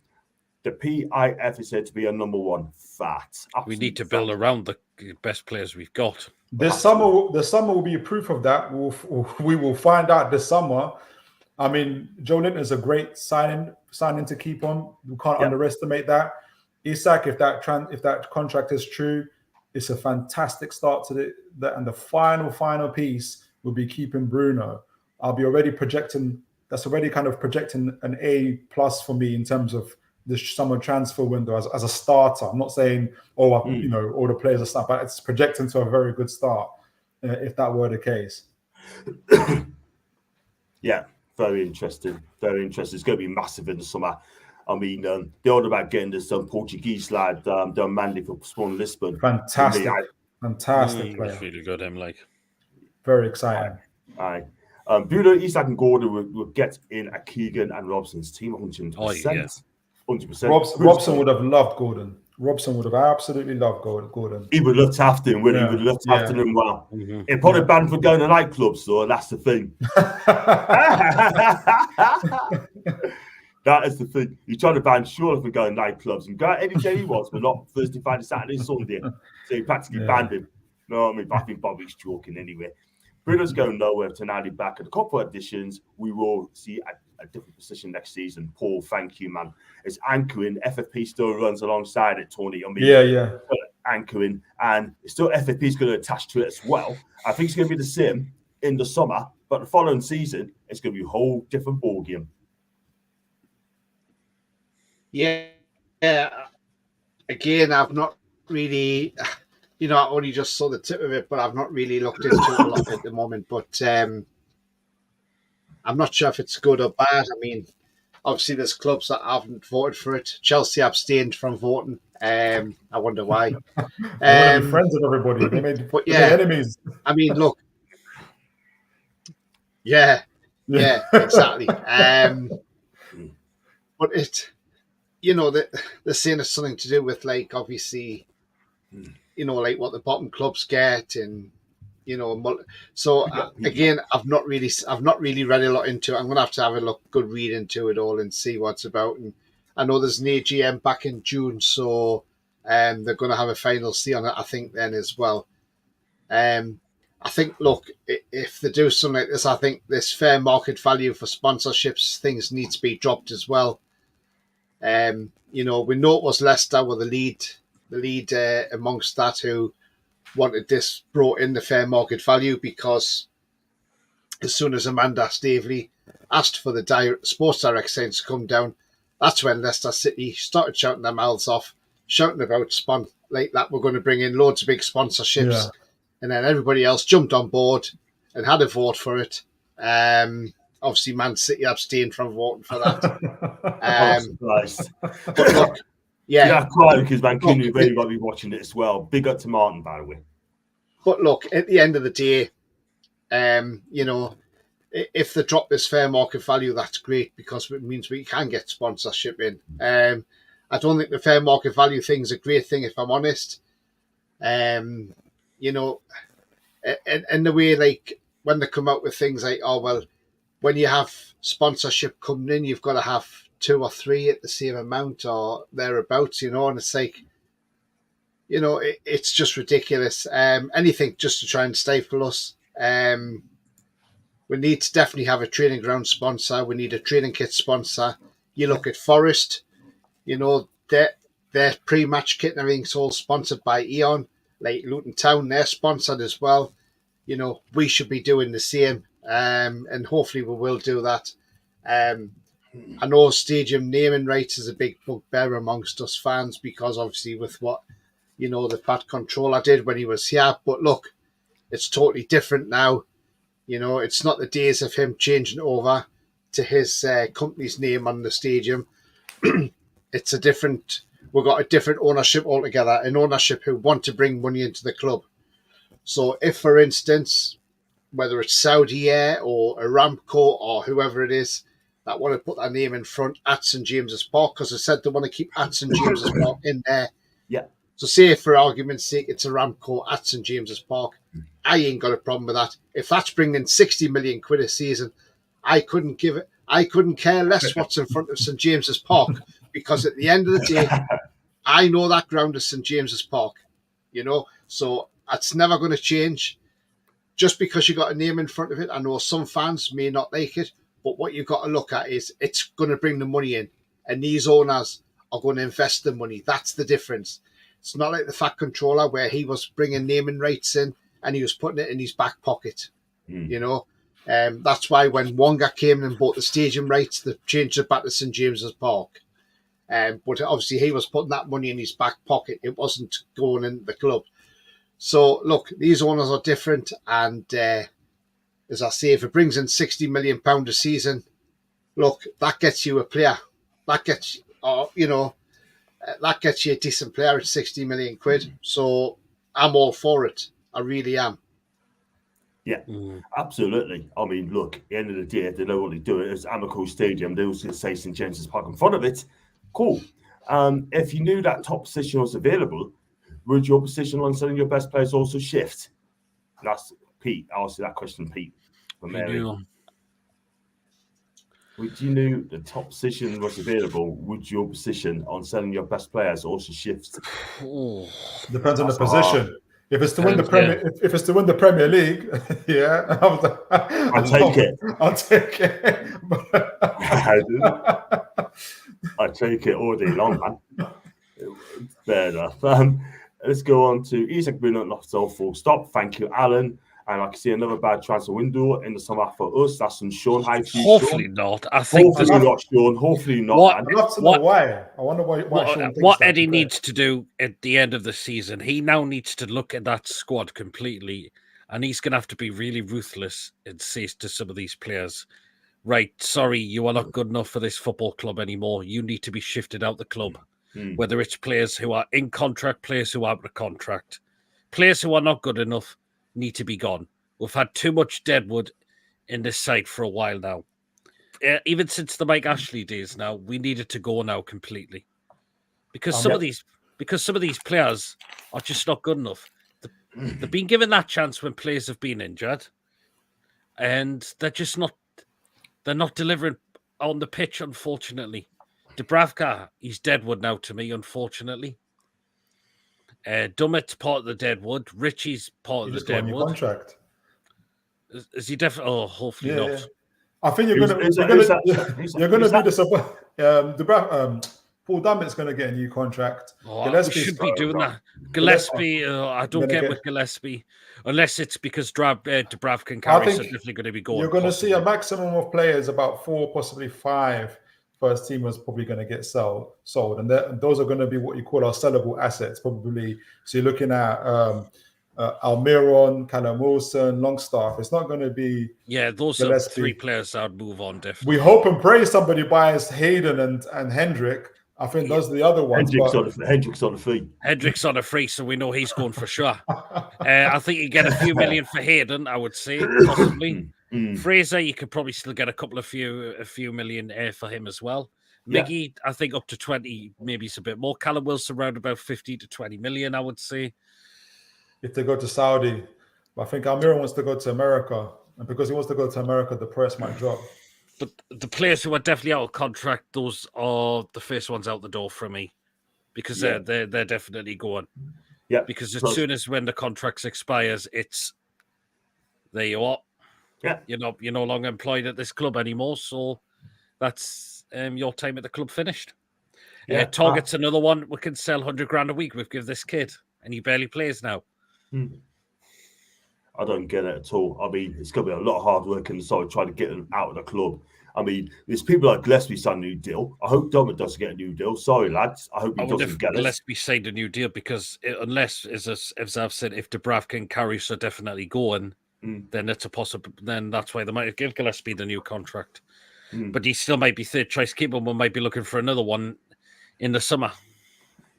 The PIF is said to be a number one fact. We need to build around the best players we've got. The summer will be a proof of that. We will find out this summer. I mean, Joe Linton is a great signing to keep on. We can't underestimate that. Isak, if that contract is true, it's a fantastic start to and the final piece will be keeping Bruno. I'll be already projecting. That's already kind of projecting an A+ for me in terms of this summer transfer window as a starter. I'm not saying all the players are stuff, but it's projecting to a very good start if that were the case. Yeah. Very interesting. Very interesting. It's going to be massive in the summer. I mean, they're all about getting this Portuguese lad done Manly for Spawn Lisbon. Fantastic player. It's really good, Very exciting. Aye. Bruno, Isak, and Gordon will get in a Keegan and Robson's team 100%. 100%. Robson would have loved Gordon. Robson would have absolutely loved Gordon. He would love to have him, wouldn't he? He would love to have him well. He'd probably banned for going to nightclubs, so that's the thing. That is the thing. You're trying to ban Shaw for going to nightclubs and go out any day he wants, but not Thursday, Friday, Saturday, Sunday. So he practically banned him. No, I mean, I think Bobby's joking anyway. Bruno's going nowhere. Tonali back at a couple of additions. We will see a different position next season. Paul, thank you, man. It's anchoring. FFP still runs alongside it, Toney. I mean, anchoring, and still FFP is going to attach to it as well. I think it's going to be the same in the summer, but the following season, it's going to be a whole different ballgame. Yeah. Again, I've not really, I only just saw the tip of it, but I've not really looked into it a lot at the moment. But I'm not sure if it's good or bad. I mean, obviously, there's clubs that haven't voted for it. Chelsea abstained from voting. I wonder why. They want to be friends with everybody. They made enemies. I mean, look. Yeah, exactly. But they're saying it's something to do with, like, obviously, like what the bottom clubs get, and so again, I've not really read a lot into it. I'm gonna have to have a good read into it all and see what it's about. And I know there's an AGM back in June, so they're gonna have a final say on it, I think, then as well. I think, look, if they do something like this, I think this fair market value for sponsorships things need to be dropped as well. We know it was Leicester with the lead amongst that who wanted this brought in the fair market value, because as soon as Amanda Staveley asked for the Sports Direct signs to come down, that's when Leicester City started shouting their mouths off, shouting about like that we're going to bring in loads of big sponsorships. Yeah. And then everybody else jumped on board and had a vote for it. Obviously, Man City abstained from voting for that. I'm surprised. But look, yeah, quite, because Vancouver really got to be watching it as well. Big up to Martin, by the way. But look, at the end of the day, if they drop this fair market value, that's great, because it means we can get sponsorship in. I don't think the fair market value thing is a great thing, if I'm honest. And the way, like, when they come out with things like, oh, well, when you have sponsorship coming in, you've got to have 2 or 3 at the same amount or thereabouts, and it's like, it's just ridiculous. Anything just to try and stifle us. We need to definitely have a training ground sponsor. We need a training kit sponsor. You look at Forest, their pre-match kit and everything's all sponsored by Eon. Like Luton Town, they're sponsored as well. We should be doing the same, and hopefully we will do that. I know stadium naming rights is a big bugbear amongst us fans, because obviously with what, the Pat Controller did when he was here. But look, it's totally different now. It's not the days of him changing over to his company's name on the stadium. It's we've got a different ownership altogether, an ownership who want to bring money into the club. So if, for instance, whether it's Saudi Air or Aramco or whoever it is that want to put their name in front at St James's Park, because they said they want to keep at St James's Park in there. Yeah. So say, for argument's sake, it's Aramco at St James's Park. I ain't got a problem with that. If that's bringing 60 million quid a season, I couldn't care less what's in front of St James's Park, because at the end of the day, I know that ground is St James's Park, so that's never going to change. Just because you got a name in front of it, I know some fans may not like it, but what you've got to look at is it's going to bring the money in, and these owners are going to invest the money. That's the difference. It's not like the Fat Controller, where he was bringing naming rights in and he was putting it in his back pocket. That's why when Wonga came and bought the stadium rights, they changed it back to St James's Park. But obviously he was putting that money in his back pocket. It wasn't going into the club. So, look, these owners are different. And as I say, if it brings in £60 million a season, look, that gets you a player. That gets, that gets you a decent player at 60 million quid. So I'm all for it. I really am. Yeah, absolutely. I mean, look, at the end of the day, they know what they're doing. It's Amico Stadium. They also say St James's Park in front of it. Cool. If you knew that top position was available, would your position on selling your best players also shift? That's Pete. I'll ask you that question, Pete. From Mary. Would you know the top position was available? Would your position on selling your best players also shift? Depends on the position. If it's to win the Premier, if it's to win the Premier League, yeah, I'll take it. I'll take it. I take it all day long, man. Fair enough. Let's go on to Isak, Bruno, not so full stop. Thank you, Alan. And I can see another bad transfer window in the summer for us. That's from Sean. Hopefully not. I think hopefully not, Sean. Hopefully not. I'd love to know why. I wonder why Sean thinks what Eddie needs to do at the end of the season, he now needs to look at that squad completely, and he's going to have to be really ruthless and say to some of these players, right, sorry, you are not good enough for this football club anymore. You need to be shifted out the club. Whether it's players who are in contract, players who are out of contract, players who are not good enough need to be gone. We've had too much Deadwood in this side for a while now. even since the Mike Ashley days now, we needed to go now completely. Because some of these players are just not good enough. They've been given that chance when players have been injured, and they're not delivering on the pitch, unfortunately. Dubravka, he's Deadwood now to me, unfortunately. Dummett's part of the Deadwood. Richie's part of the Deadwood. New contract. Is he definitely? Oh, hopefully not. Yeah. I think you're going to be the Paul Dummett's going to get a new contract. We should be doing that. Gillespie, I don't get with Gillespie, unless it's because Dubravka and Karius are definitely going to be going. You're going to see a maximum of players, about 4, possibly 5 first teamers probably going to get sold. And those are going to be what you call our sellable assets, probably. So you're looking at Almiron, Callum Wilson, Longstaff. It's not going to be... Yeah, those Gillespie. Are 3 players I'd move on, definitely. We hope and pray somebody buys Hayden and Hendrick. I think those are the other ones. Hendrick's on a free. Hendrick's on a free, so we know he's going for sure. I think you get a few million for Hayden, I would say, possibly. Fraser, you could probably still get a few million for him as well. Miggy, I think up to 20, maybe it's a bit more. Callum Wilson around about 50 to 20 million, I would say. If they go to Saudi, but I think Almiron wants to go to America, and because he wants to go to America, the price might drop. But the players who are definitely out of contract, those are the first ones out the door for me, because they're definitely going. Yeah. Because as soon as when the contracts expires, it's there you are. Yeah. You're no longer employed at this club anymore, so that's your time at the club finished. Yeah. Target's another one. We can sell 100 grand a week. We've given this kid, and he barely plays now. I don't get it at all. I mean, it's going to be a lot of hard work and so trying to get them out of the club. I mean, there's people like Gillespie signed a new deal. I hope Dummett doesn't get a new deal. Sorry, lads. I hope he doesn't get it. Gillespie signed a new deal because unless, as I've said, if Dubravka and Karius are definitely going, then it's a possible. Then that's why they might give Gillespie the new contract. But he still might be third choice keeper. We might be looking for another one in the summer.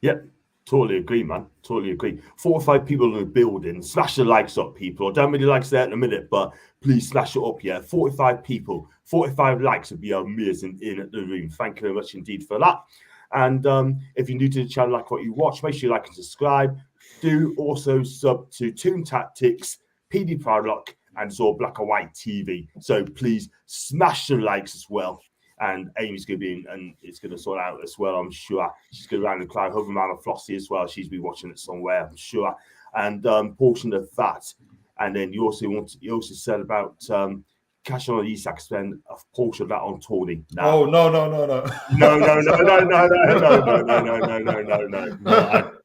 Yep. Totally agree, man. Totally agree. 4 or 5 people in the building. Smash the likes up, people. I don't really like that in a minute, but please smash it up, yeah. 45 people. 45 likes would be amazing in the room. Thank you very much indeed for that. And if you're new to the channel, like what you watch, make sure you like and subscribe. Do also sub to Toon Tactics, PD Proudlock, and Zor Black and White TV. So please smash the likes as well. And Amy's going to be in, and it's going to sort out as well, I'm sure. She's going to round and cry over Mama Flossie as well. She's been watching it somewhere, I'm sure. And portion of that. And then you also said about cash on Isak, spend a portion of that on Toney. No. No.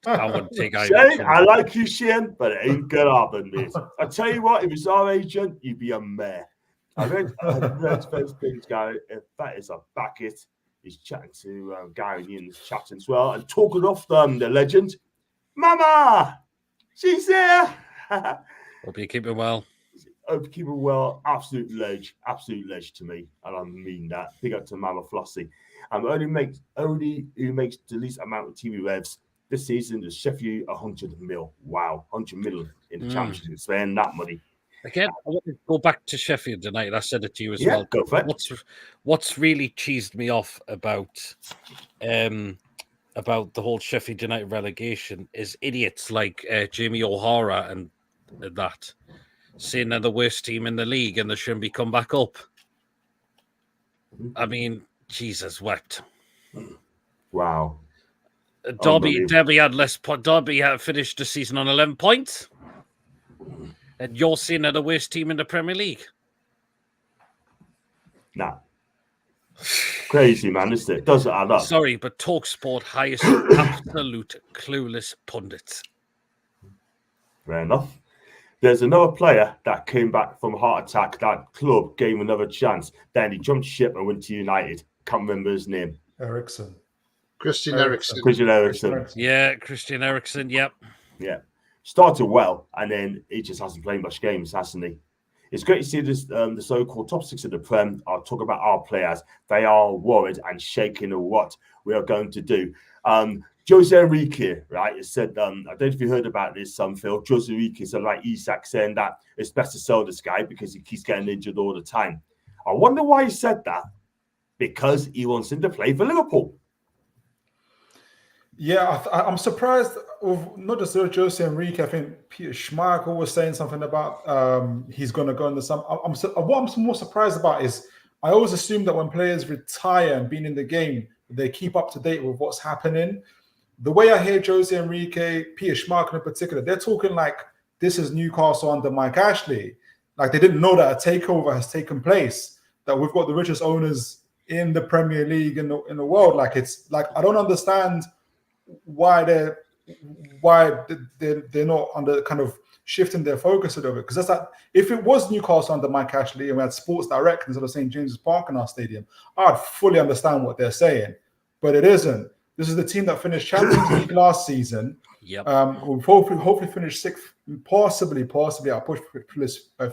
I wouldn't take Shane, I like you, Shane, but it ain't going to happen, mate. I tell you what, if it's our agent, you'd be a mayor. I read first things, Gary. If that is a bucket, he's chatting to Gary Newton's chatting as well. And talking off the legend, Mama, she's there. Hope you keep it well. Hope you keep it well. Absolute ledge to me. And I mean that. Big up to Mama Flossie. Only who makes the least amount of TV revs this season is Sheffield 100 mil. Wow, 100 million in the championship. Spend that money. Again, I want to go back to Sheffield United. I said it to you as well. Go for it. What's really cheesed me off about the whole Sheffield United relegation is idiots like Jamie O'Hara and that saying they're the worst team in the league and they shouldn't be come back up. I mean, Jesus wept. Wow. Derby had less. Derby had finished the season on 11 points. And you're seeing they're the worst team in the Premier League. Nah. Crazy, man, isn't it? Doesn't add up. Sorry, but TalkSport hires absolute clueless pundits. Fair enough. There's another player that came back from a heart attack. That club gave him another chance. Then he jumped ship and went to United. Can't remember his name. Christian Eriksen. Yeah, Christian Eriksen, yep. Yeah. Started well, and then he just hasn't played much games, hasn't he? It's great to see this, the so-called top 6 of the Prem. I'll talk about our players. They are worried and shaking at what we are going to do. Jose Enrique, right, has said, I don't know if you heard about this, Phil. Jose Enrique said, like Isak, saying that it's best to sell this guy because he keeps getting injured all the time. I wonder why he said that. because he wants him to play for Liverpool. Yeah, I'm surprised of not just Jose Enrique. I think Peter Schmeichel was saying something about he's going to go in the summer. What I'm more surprised about is I always assume that when players retire and being in the game, they keep up to date with what's happening. The way I hear Jose Enrique, Peter Schmeichel in particular, they're talking like this is Newcastle under Mike Ashley. Like they didn't know that a takeover has taken place, that we've got the richest owners in the Premier League in the world. Like it's like I don't understand why they're not under kind of shifting their focus a little bit, because that's like if it was Newcastle under Mike Ashley and we had Sports Direct instead of St James's Park in our stadium, I'd fully understand what they're saying, but it isn't. This is the team that finished Champions League last season. Yep. We'll hopefully finish sixth, possibly I'll push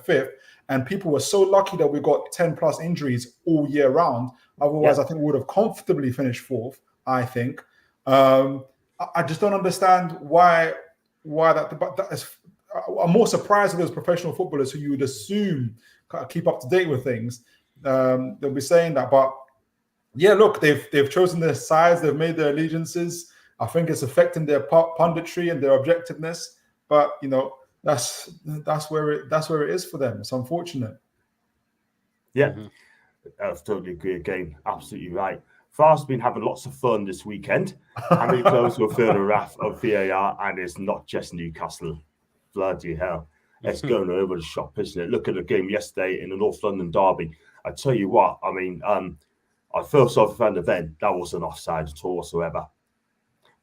fifth. And people were so lucky that we got 10 plus injuries all year round. Otherwise, I think we would have comfortably finished fourth. I think. I just don't understand why that. But that is, I'm more surprised with those professional footballers who you would assume keep up to date with things. They'll be saying that, but yeah, look, they've chosen their sides, they've made their allegiances. I think it's affecting their punditry and their objectiveness. But you know, that's where it is for them. It's unfortunate. Yeah, I totally agree. Again, absolutely right. Far's been having lots of fun this weekend. How many clubs will feel the wrath of VAR? And it's not just Newcastle. Bloody hell. It's going over the shop, isn't it? Look at the game yesterday in the North London derby. I tell you what, I mean, I feel sorry for Van der Ven. That wasn't offside at all whatsoever.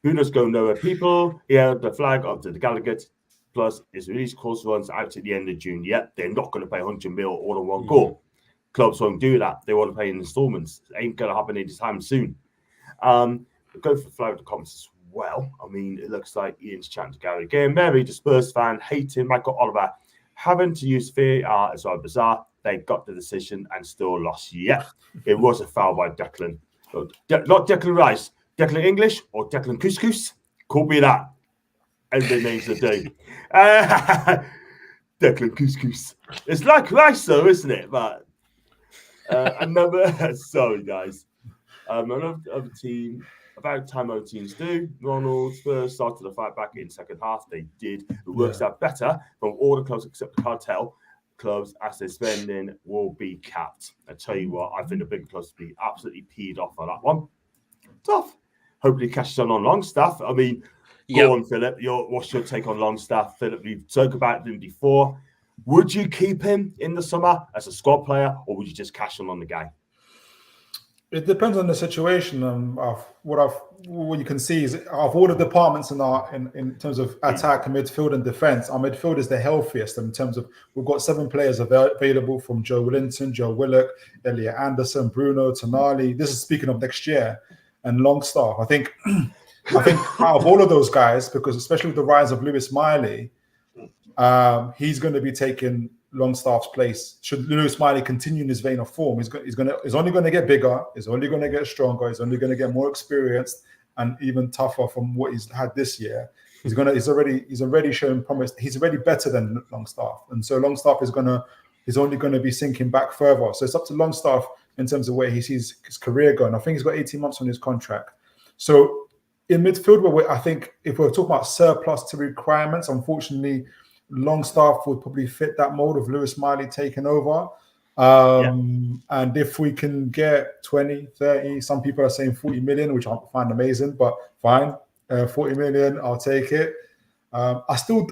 Bruno's going nowhere. People, the flag up to the Gallagher. Plus, his release clause runs out at the end of June. Yet, they're not going to pay 100 mil all in one goal. Clubs won't do that. They want to pay in installments. It ain't going to happen anytime soon. Go for the flow of the comments as well. I mean, it looks like Ian's chatting to Gary again. Mary, the Spurs fan, hating Michael Oliver. Having to use VAR is rather bizarre. They got the decision and still lost. Yeah, it was a foul by Declan. Not Declan Rice. Declan English or Declan Couscous. Could be that. Everybody names the day. Declan Couscous. It's like rice though, isn't it? But sorry guys. Another team, about time other teams do. Ronald Spurs started the fight back in second half. They did. It works out better from all the clubs except the cartel clubs, as their spending will be capped. I tell you what, I think the big clubs will be absolutely peed off on that one. Tough. Hopefully catches on Longstaff. I mean, go on, Philip. What's your take on Longstaff? Philip, we've talked about him before. Would you keep him in the summer as a squad player, or would you just cash on the guy? It depends on the situation. What you can see is of all the departments in terms of attack, midfield, and defense, our midfield is the healthiest in terms of we've got 7 players available from Joe Linton, Joe Willock, Elliot Anderson, Bruno, Toney. This is speaking of next year, and Longstaff. I think out of all of those guys, because especially with the rise of Lewis Miley, he's going to be taking Longstaff's place. Should Lewis Miley continue in his vein of form, he's only going to get bigger, he's only going to get stronger, he's only going to get more experienced and even tougher from what he's had this year. He's already shown promise. He's already better than Longstaff, and so Longstaff is only going to be sinking back further. So it's up to Longstaff in terms of where he sees his career going. I think he's got 18 months on his contract. So in midfield, I think if we're talking about surplus to requirements, unfortunately, Longstaff would probably fit that mold of Lewis Miley taking over. And if we can get 20, 30, some people are saying 40 million, which I find amazing, but fine. 40 million, I'll take it. I still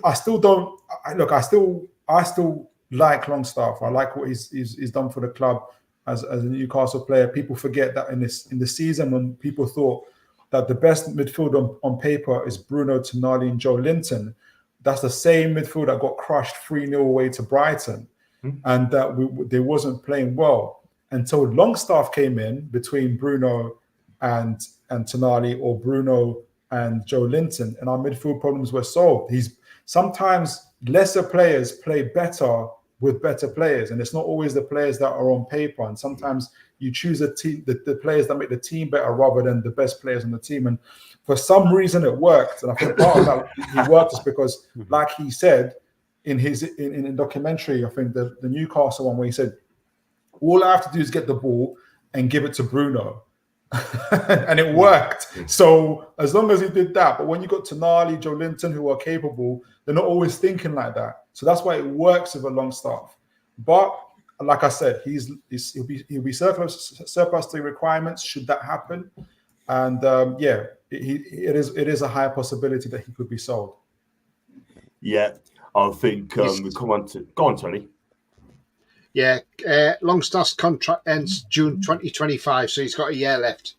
like Longstaff. I like what he's done for the club as a Newcastle player. People forget that in the season when people thought that the best midfield on paper is Bruno, Toney, and Joe Linton. That's the same midfield that got crushed 3-0 away to Brighton, and that they wasn't playing well until Longstaff came in between Bruno and Toney, or Bruno and Joe Linton, and our midfield problems were solved. Sometimes lesser players play better with better players, and it's not always the players that are on paper. And sometimes you choose a team, the players that make the team better rather than the best players on the team. And for some reason, it worked. And I think part of that he worked is because, like he said in his in documentary, I think the Newcastle one, where he said, "All I have to do is get the ball, and give it to Bruno. And it worked. So as long as he did that, but when you got Toney, Joe Linton, who are capable, they're not always thinking like that. So that's why it works with a long staff. But like I said, he'll be surplus to requirements should that happen. And it is a high possibility that he could be sold. Yeah, I think we come on to go on, Tony. Yeah, Longstaff's contract ends June 2025, so he's got a year left.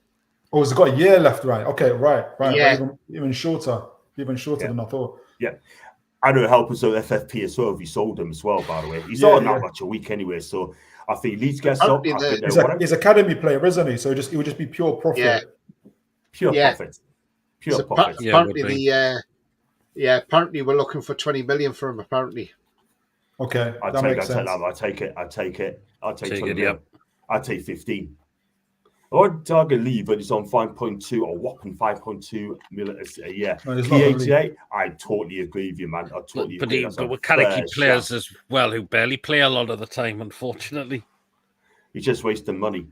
Oh, he's got a year left, right? Okay, right. Yeah. Even shorter than I thought. Yeah. I know it help us with FFP as well if you sold him as well, by the way. He's not on that much a week anyway, so I think Leeds gets up. He's academy player, isn't he? So it would just be pure profit. Yeah. Pure profit. Apparently, apparently we're looking for 20 million for him, apparently. Okay, that makes sense. I take it. I'll take 20 it, million. I'll take 15. I'd target leave, but it's on 5.2 or whopping 5.2 million a year. PHA, I totally agree with you, man. I totally agree. But we can't keep players as well who barely play a lot of the time, unfortunately. You're just wasting money.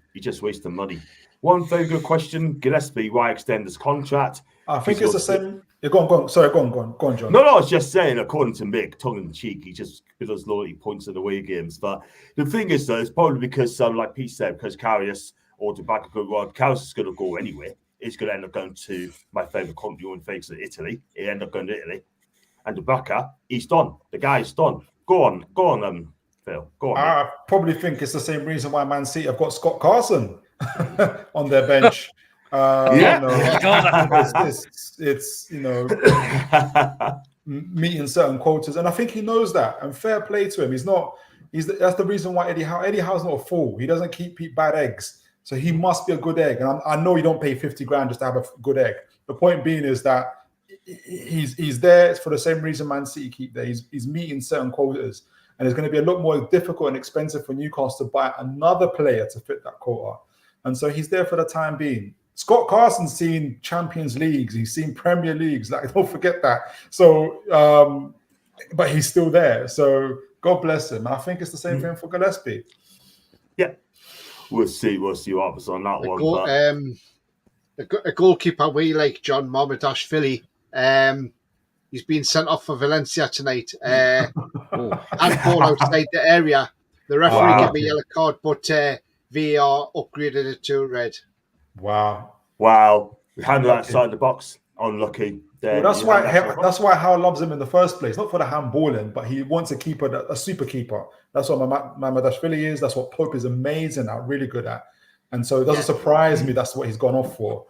One very good question, Gillespie, why extend this contract? I think it's the same. Yeah, go on. Sorry, go on, John. No, I was just saying, according to Mick, tongue in cheek, he just does loyalty points in away games. But the thing is, though, it's probably because, like Pete said, because Karius or Tobacco, Karius is going to go anyway. He's going to end up going to my favourite country in face of Italy. He end up going to Italy. And Tobacco, he's done. The guy's done. Go on, Phil. Go on. I probably think it's the same reason why Man City have got Scott Carson on their bench. It's meeting certain quotas, and I think he knows that. And fair play to him. That's the reason why Eddie Howe's not a fool. He doesn't keep bad eggs, so he must be a good egg. And I know you don't pay 50 grand just to have a good egg. The point being is that he's there for the same reason Man City keep there. He's meeting certain quotas, and it's going to be a lot more difficult and expensive for Newcastle to buy another player to fit that quota. And so he's there for the time being. Scott Carson's seen Champions Leagues. He's seen Premier Leagues. Like, don't forget that. So, but he's still there. So God bless him. And I think it's the same thing for Gillespie. Yeah. We'll see what happens on that one. A goalkeeper we like, John Mohamedashvili. He's been sent off for Valencia tonight. Handball outside the area. The referee gave me a yellow card, but VAR upgraded it to red. Wow. Handle outside the box. Unlucky. Well, that's why Howe loves him in the first place. Not for the handballing, but he wants a super keeper. That's what Mohamedashvili is. That's what Pope is amazing at, really good at. And so it doesn't surprise me that's what he's gone off for.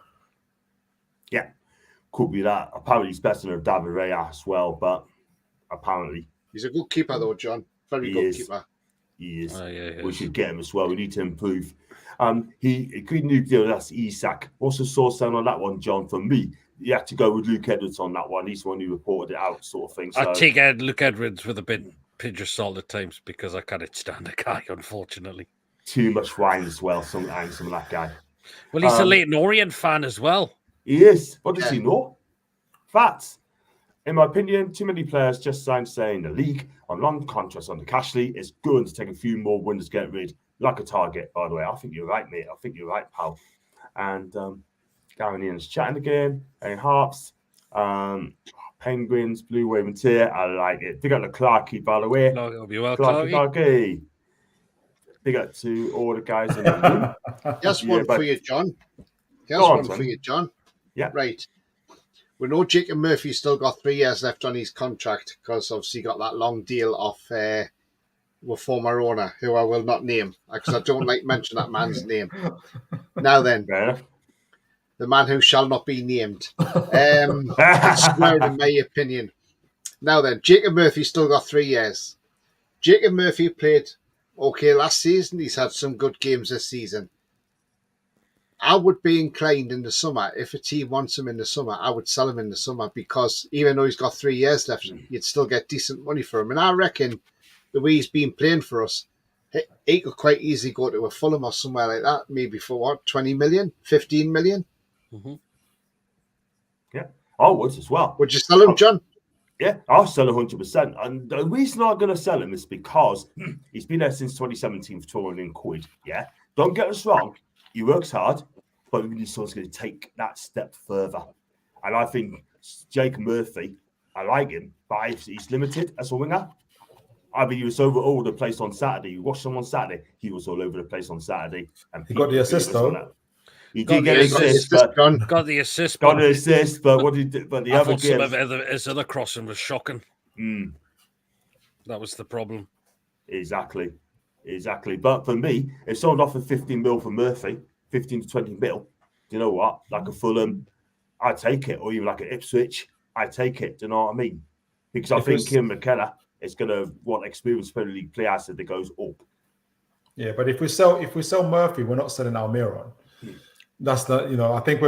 Yeah. Could be that. Apparently he's better than David Raya as well, but apparently. He's a good keeper though, John. Very good keeper. He is. We should get him as well. We need to improve. He agreed new deal. That's Isak. What's the source on that one, John? For me, you have to go with Luke Edwards on that one. He's the one who reported it out, sort of thing. So. I take Luke Edwards with a pinch of salt at times because I can't stand the guy, unfortunately. Too much wine as well. Some of that guy. Well, he's a Leyton Orient fan as well. He is. What does he know? Facts. In my opinion, too many players just signed saying the league on long contracts under Cashley is going to take a few more wins to get rid. Like a target, by the way. I think you're right, mate. I think you're right, pal. And Gary Ian's chatting again. And Harps, Penguins, Blue Wave and Tier. I like it. Big up to Clarkey, by the way. No, it'll be well, Clarkey. Big up to all the guys in the room. Here's one for you, John. Here's one for you, John. Yeah. Right. We know Jacob Murphy's still got 3 years left on his contract because obviously he got that long deal off with former owner, who I will not name because I don't like mention that man's name. Now then, the man who shall not be named. Squared in my opinion. Now then, Jacob Murphy still got 3 years. Jacob Murphy played okay last season. He's had some good games this season. I would be inclined in the summer, if a team wants him in the summer, I would sell him in the summer because even though he's got 3 years left, you'd still get decent money for him. And I reckon the way he's been playing for us, he could quite easily go to a Fulham or somewhere like that, maybe for what, 20 million, 15 million? Mm-hmm. Yeah, I would as well. Would you sell him, John? Yeah, I'll sell 100%. And the reason I'm going to sell him is because he's been there since 2017 for £2 million. Yeah, don't get us wrong. he works hard, but we need someone's going to take that step further. And I think Jake Murphy, I like him, but he's limited as a winger. I mean, he was over the place on Saturday. You watched him on Saturday, he was all over the place on Saturday. And he got the assist, though. He did get an assist, but got the assist. Got an assist, but what did he do? But the other some of his other crossing was shocking. That was the problem. Exactly. But for me, if someone offered 15 mil for Murphy, 15 to 20 mil, do you know what? Like a Fulham, I'd take it, or even like an Ipswich, I'd take it. Do you know what I mean? Because I think Kim McKenna is going to want experienced Premier League players that goes up. Yeah, but if we sell Murphy, we're not selling Almiron. That's the, I think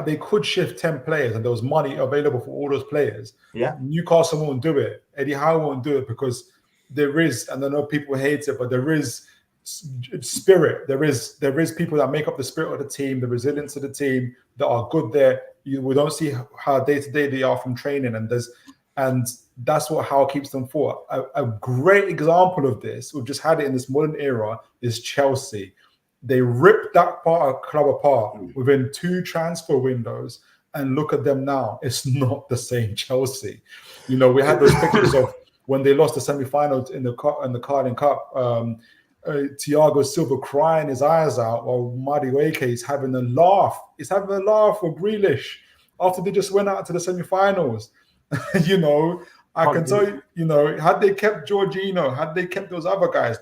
they could shift 10 players and there was money available for all those players. Yeah, Newcastle won't do it. Eddie Howe won't do it because there is, and I know people hate it, but there is spirit. There is people that make up the spirit of the team, the resilience of the team that are good there. We don't see how day to day they are from training, and that's what Howe keeps them for. A great example of this, we've just had it in this modern era, is Chelsea. They ripped that club apart within 2 transfer windows, and look at them now. It's not the same Chelsea. We had those pictures of when they lost the semi-finals in the Carling Cup. Thiago Silva crying his eyes out while Madueke is having a laugh. He's having a laugh for Grealish after they just went out to the semi-finals. I can tell you, had they kept Jorginho, had they kept those other guys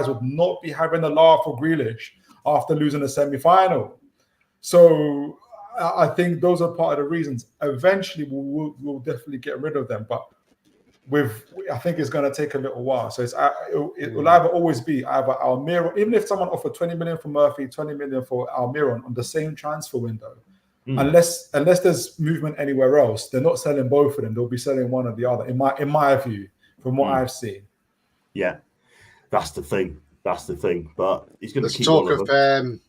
would not be having a laugh for Grealish after losing the semi-final. So I think those are part of the reasons. Eventually, we'll definitely get rid of them, but I think it's going to take a little while. So it will either always be either Almiron, even if someone offered 20 million for Murphy, 20 million for Almiron on the same transfer window. Unless there's movement anywhere else, they're not selling both of them. They'll be selling one or the other, in my view, from what I've seen. Yeah, that's the thing. But he's going to keep one of them.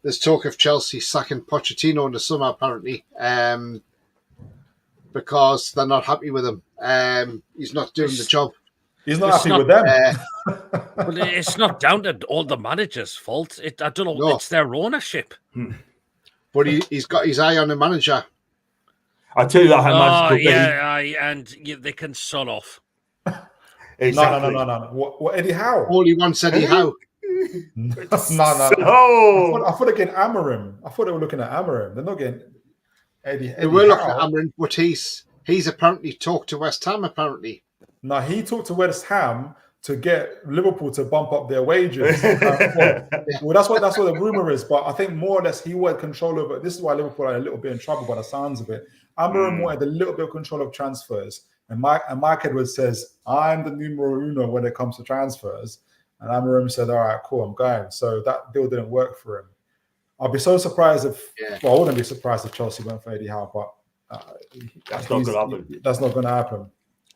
There's talk of Chelsea sacking Pochettino in the summer, apparently, because they're not happy with him. He's not doing the job. He's not happy with them. But it's not down to all the managers' fault. I don't know. No. It's their ownership. But he's got his eye on the manager. I tell you that how manager and they can son off. Exactly. No. What Eddie Howe? All he wants Eddie Howe. No. I thought they're getting Amorim. I thought they were looking at Amorim. They're not getting Eddie. They were looking at Amorim, but he's apparently talked to West Ham. Apparently, no, he talked to West Ham to get Liverpool to bump up their wages. Well, that's what the rumor is. But I think more or less he wanted control over. This is why Liverpool are a little bit in trouble by the sounds of it. Amorim wanted a little bit of control of transfers, and Mike Edwards says, "I'm the numero uno when it comes to transfers." And Amorim said, "All right, cool, I'm going." So that deal didn't work for him. I'll be so surprised if. Yeah. Well, I wouldn't be surprised if Chelsea went for Eddie Howe, but that's not going to happen. That's not going to happen.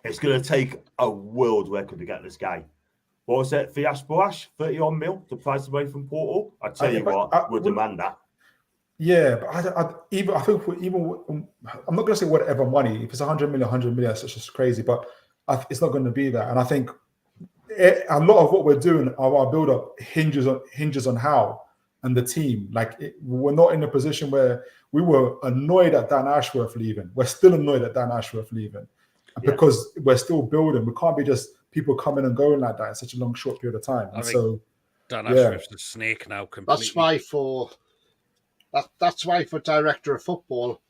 It's going to take a world record to get this guy. What was it? Fias Boas, 30-odd mil, the price away from Porto. I tell you what, we'll demand that. Yeah, but I think I'm not going to say whatever money. If it's 100 million, that's just crazy. But it's not going to be that. And I think a lot of what we're doing, our build-up hinges on Howe and the team. We're not in a position where we were annoyed at Dan Ashworth leaving. We're still annoyed at Dan Ashworth leaving. Because we're still building. We can't be just people coming and going like that in such a long, short period of time. And so Dan Ashworth's a snake now completely. That's why for director of football.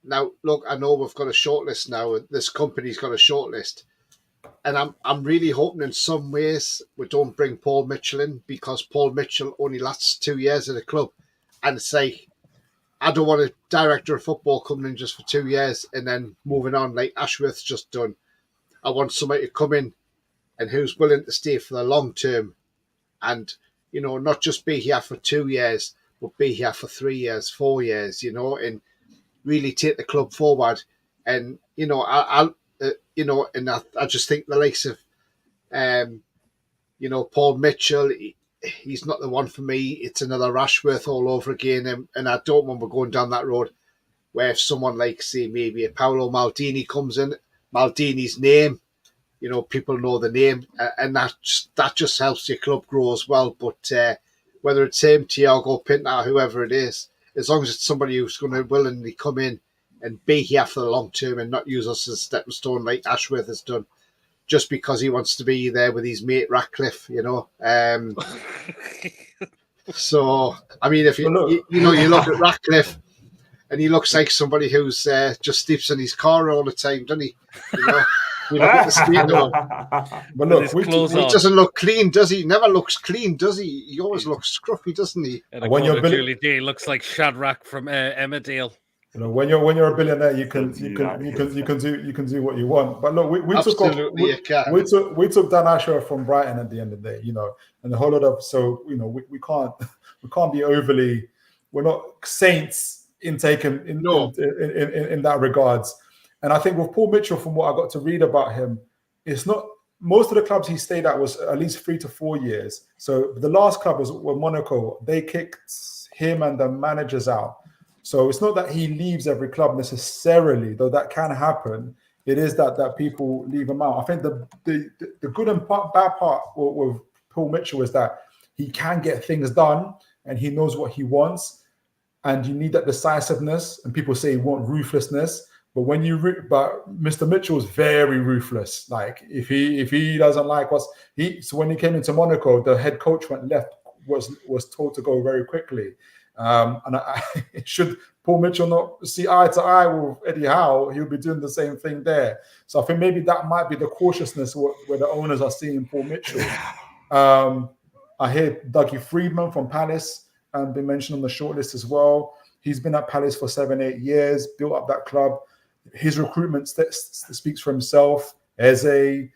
Now, look, I know we've got a shortlist now. This company's got a shortlist. And I'm really hoping in some ways we don't bring Paul Mitchell in, because Paul Mitchell only lasts 2 years at the club. And it's like, I don't want a director of football coming in just for 2 years and then moving on like Ashworth's just done. I want somebody to come in and who's willing to stay for the long term and, not just be here for 2 years, but be here for 3 years, 4 years, and really take the club forward. And, I just think the likes of, Paul Mitchell, he's not the one for me. It's another Ashworth all over again. And I don't want we're going down that road where if someone like, say, maybe a Paolo Maldini comes in, Maldini's name, you know, people know the name, and that just helps your club grow as well. But whether it's him, Thiago Pinto, whoever it is, as long as it's somebody who's going to willingly come in and be here for the long term and not use us as a stepping stone like Ashworth has done, just because he wants to be there with his mate Ratcliffe, you know. So, I mean, if you look at Ratcliffe, and he looks like somebody who's just sleeps in his car all the time, doesn't he? You know, you look at the state of him. But look, he doesn't look clean, does he? He never looks clean, does he? He always looks scruffy, doesn't he? And when you're Julie D, looks like Shadrach from Emmerdale. You know, when you're a billionaire, you can do what you want. But look, we took Dan Ashworth from Brighton at the end of the day, you know, and a whole lot of, so you know, we can't be overly, we're not saints in taking in that regards. And I think with Paul Mitchell, from what I got to read about him, it's not, most of the clubs he stayed at was at least 3 to 4 years. So the last club were Monaco. They kicked him and the managers out. So it's not that he leaves every club necessarily, though that can happen. It is that people leave him out. I think the good and bad part with Paul Mitchell is that he can get things done and he knows what he wants. And you need that decisiveness. And people say you want ruthlessness. But but Mr. Mitchell is very ruthless. Like if he doesn't like so when he came into Monaco, the head coach was told to go very quickly. And should Paul Mitchell not see eye to eye with Eddie Howe, he'll be doing the same thing there. So I think maybe that might be the cautiousness where the owners are seeing Paul Mitchell. I hear Dougie Freedman from Palace been mentioned on the shortlist as well. He's been at Palace for 7-8 years, built up that club. His recruitment speaks for himself. Eze,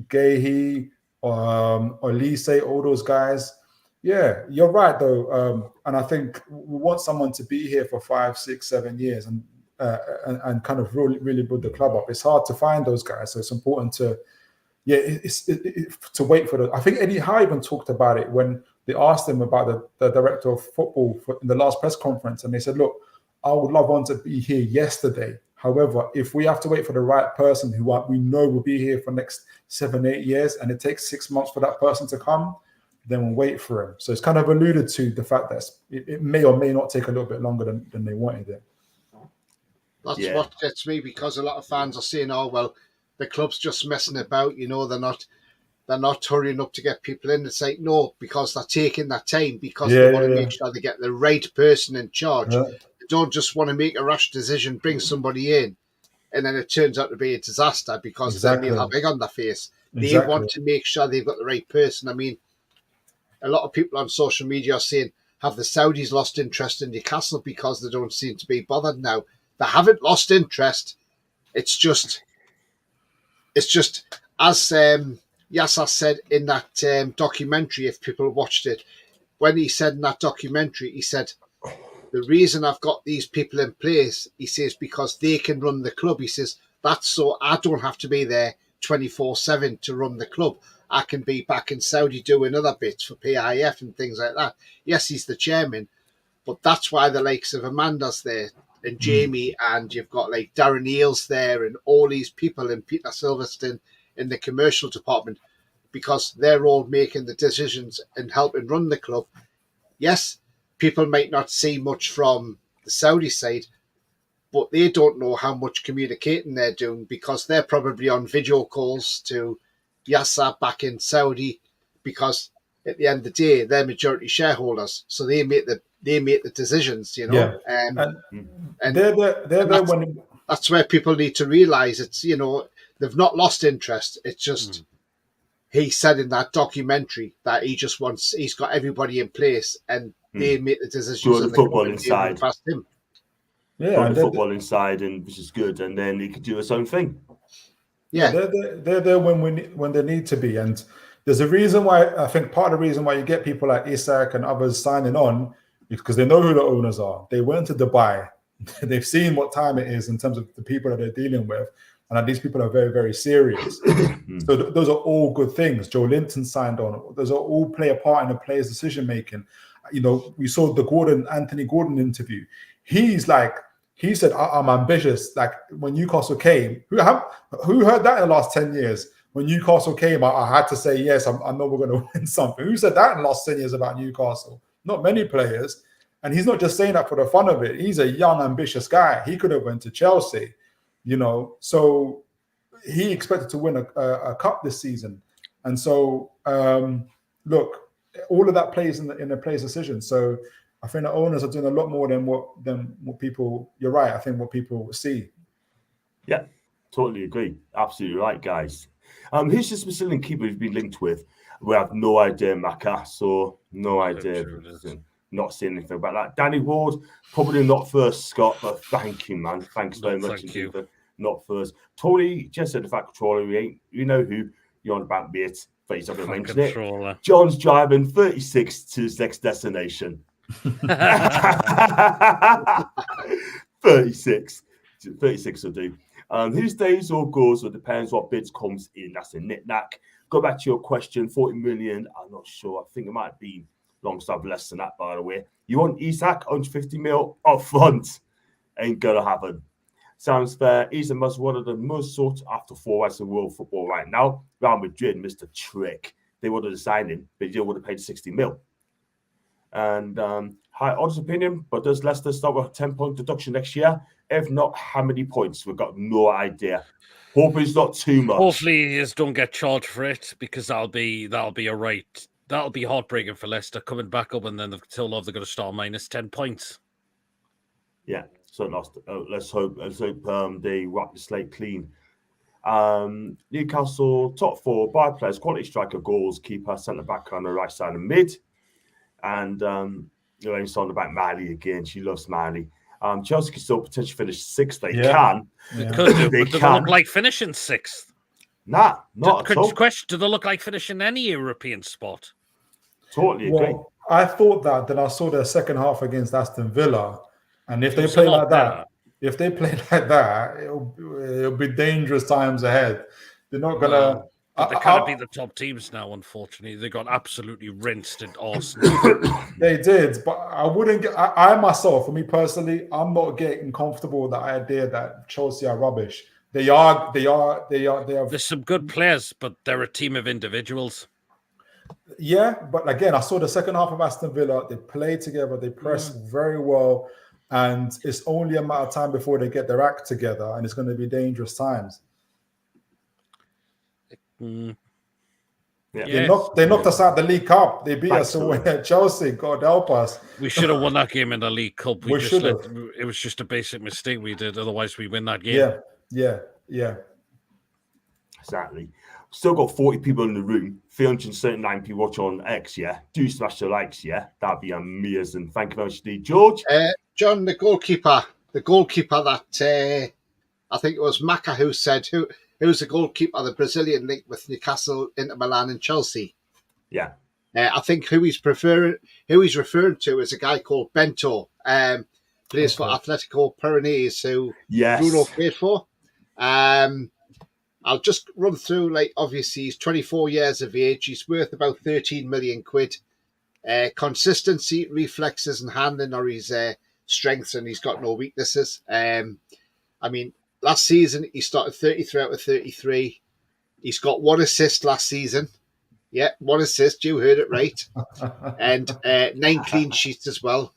Gehi, Olise, all those guys. Yeah, you're right though, and I think we want someone to be here for 5, 6, 7 years and kind of really build the club up. It's hard to find those guys, so it's important to to wait for the. I think Eddie Howe even talked about it when they asked him about the director of football in the last press conference, and they said, "Look, I would love one to be here yesterday. However, if we have to wait for the right person who we know will be here for the next 7, 8 years, and it takes 6 months for that person to come, then we'll wait for him." So it's kind of alluded to the fact that it may or may not take a little bit longer than they wanted it. That's what gets me, because a lot of fans are saying, "Oh well, the club's just messing about. You know, they're not hurrying up to get people in." It's like, no, because they're taking that time because they want to make sure they get the right person in charge. Yeah. They don't just want to make a rash decision, bring somebody in, and then it turns out to be a disaster because then they'll have egg on their face. They want to make sure they've got the right person. I mean, a lot of people on social media are saying, have the Saudis lost interest in Newcastle because they don't seem to be bothered now? They haven't lost interest. It's just as Yasser said in that documentary, if people watched it, when he said in that documentary, he said, the reason I've got these people in place, he says, because they can run the club. He says, that's so I don't have to be there 24/7 to run the club. I can be back in Saudi doing other bits for PIF and things like that. Yes, he's the chairman, but that's why the likes of Amanda's there and Jamie, and you've got like Darren Eales there and all these people, and Peter Silverstone in the commercial department, because they're all making the decisions and helping run the club. Yes, people might not see much from the Saudi side, but they don't know how much communicating they're doing because they're probably on video calls to Yasser back in Saudi, because at the end of the day, they're majority shareholders, so they make the decisions, you know. Yeah. And they're when that's where people need to realise it's, you know, they've not lost interest. It's just he said in that documentary that he's got everybody in place and they make the decisions. The football inside. Past him. Yeah, the football inside, and which is good, and then he could do his own thing. Yeah, they're there when they need to be, and there's a reason why. I think part of the reason why you get people like Isak and others signing on is because they know who the owners are. They went to Dubai, they've seen what time it is in terms of the people that they're dealing with, and that these people are very, very serious. So those are all good things. Joe Linton signed on. Those are all play a part in the players' decision making. You know, we saw the Anthony Gordon interview. He said, I'm ambitious. Like when Newcastle came, who heard that in the last 10 years? when Newcastle came, I had to say, yes, I know we're going to win something. Who said that in the last 10 years about Newcastle? Not many players. And he's not just saying that for the fun of it. He's a young, ambitious guy. He could have went to Chelsea, So he expected to win a cup this season. And so, look, all of that plays in the player's decision. So I think the owners are doing a lot more than what people. You're right. I think what people see. Yeah, totally agree. Absolutely right, guys. Who's this Brazilian keeper we've been linked with? We have no idea, Maka. So no idea. Not seeing anything about that. Danny Ward, probably not first, Scott, but thank you, man. Thanks very much. Thank you. For not first. Toney just said the fact controller. You know who you're on about, mate. But he's not going to mention it. John's driving 36 to his next destination. 36 will do. Whose days or goals, or depends what bids comes in. That's a knick-knack. Go back to your question. 40 million. I'm not sure. I think it might be alongside less than that, by the way. You want Isak 150 mil up front? Ain't gonna happen. Sounds fair. He's one of the most sought after forwards in world football right now. Real Madrid missed a trick. They would have signed him, but he would have paid 60 mil. And high odds opinion, but does Leicester start with a 10-point deduction next year? If not, how many points? We've got no idea. Hope it's not too much. Hopefully, he just don't get charged for it, because that'll be a right. That'll be heartbreaking for Leicester coming back up, and then they're still they're going to start minus 10 points. Yeah, so let's hope they wipe the slate clean. Newcastle top 4 by players: quality striker, goals, keeper, centre back on the right side and mid. And it's on about Mali again. She loves Mali. Chelsea can still potentially finish 6th. They can. They could do, but do they look like finishing 6th? Nah, not at all. Question: do they look like finishing any European spot? Totally agree. Well, I thought that. Then I saw their second half against Aston Villa, and if they play like that, it'll be dangerous times ahead. They're not gonna. They can't be the top teams now. Unfortunately, they got absolutely rinsed at Arsenal. They did, but I wouldn't get. I myself, for me personally, I'm not getting comfortable with the idea that Chelsea are rubbish. They are. There's some good players, but they're a team of individuals. Yeah, but again, I saw the second half of Aston Villa. They played together. They pressed very well, and it's only a matter of time before they get their act together, and it's going to be dangerous times. Mm. Yeah. They knocked us out the League Cup. They beat us away at Chelsea. God help us. We should have won that game in the League Cup. We should have. It was just a basic mistake we did. Otherwise, we win that game. Yeah. Exactly. Still got 40 people in the room. 339 people watch on X. Yeah, do smash the likes. Yeah, that'd be amazing. Thank you very much, Steve. George. John, the goalkeeper that I think it was Maka who said who's the goalkeeper, the Brazilian link with Newcastle, Inter Milan, and Chelsea. Yeah. I think who he's referring to is a guy called Bento. Plays for Atletico Paranaense, who Bruno played for. I'll just run through, obviously, he's 24 years of age. He's worth about 13 million quid. Consistency, reflexes, and handling are his strengths, and he's got no weaknesses. Last season, he started 33 out of 33. He's got 1 assist last season. Yeah, 1 assist. You heard it right. And 9 clean sheets as well.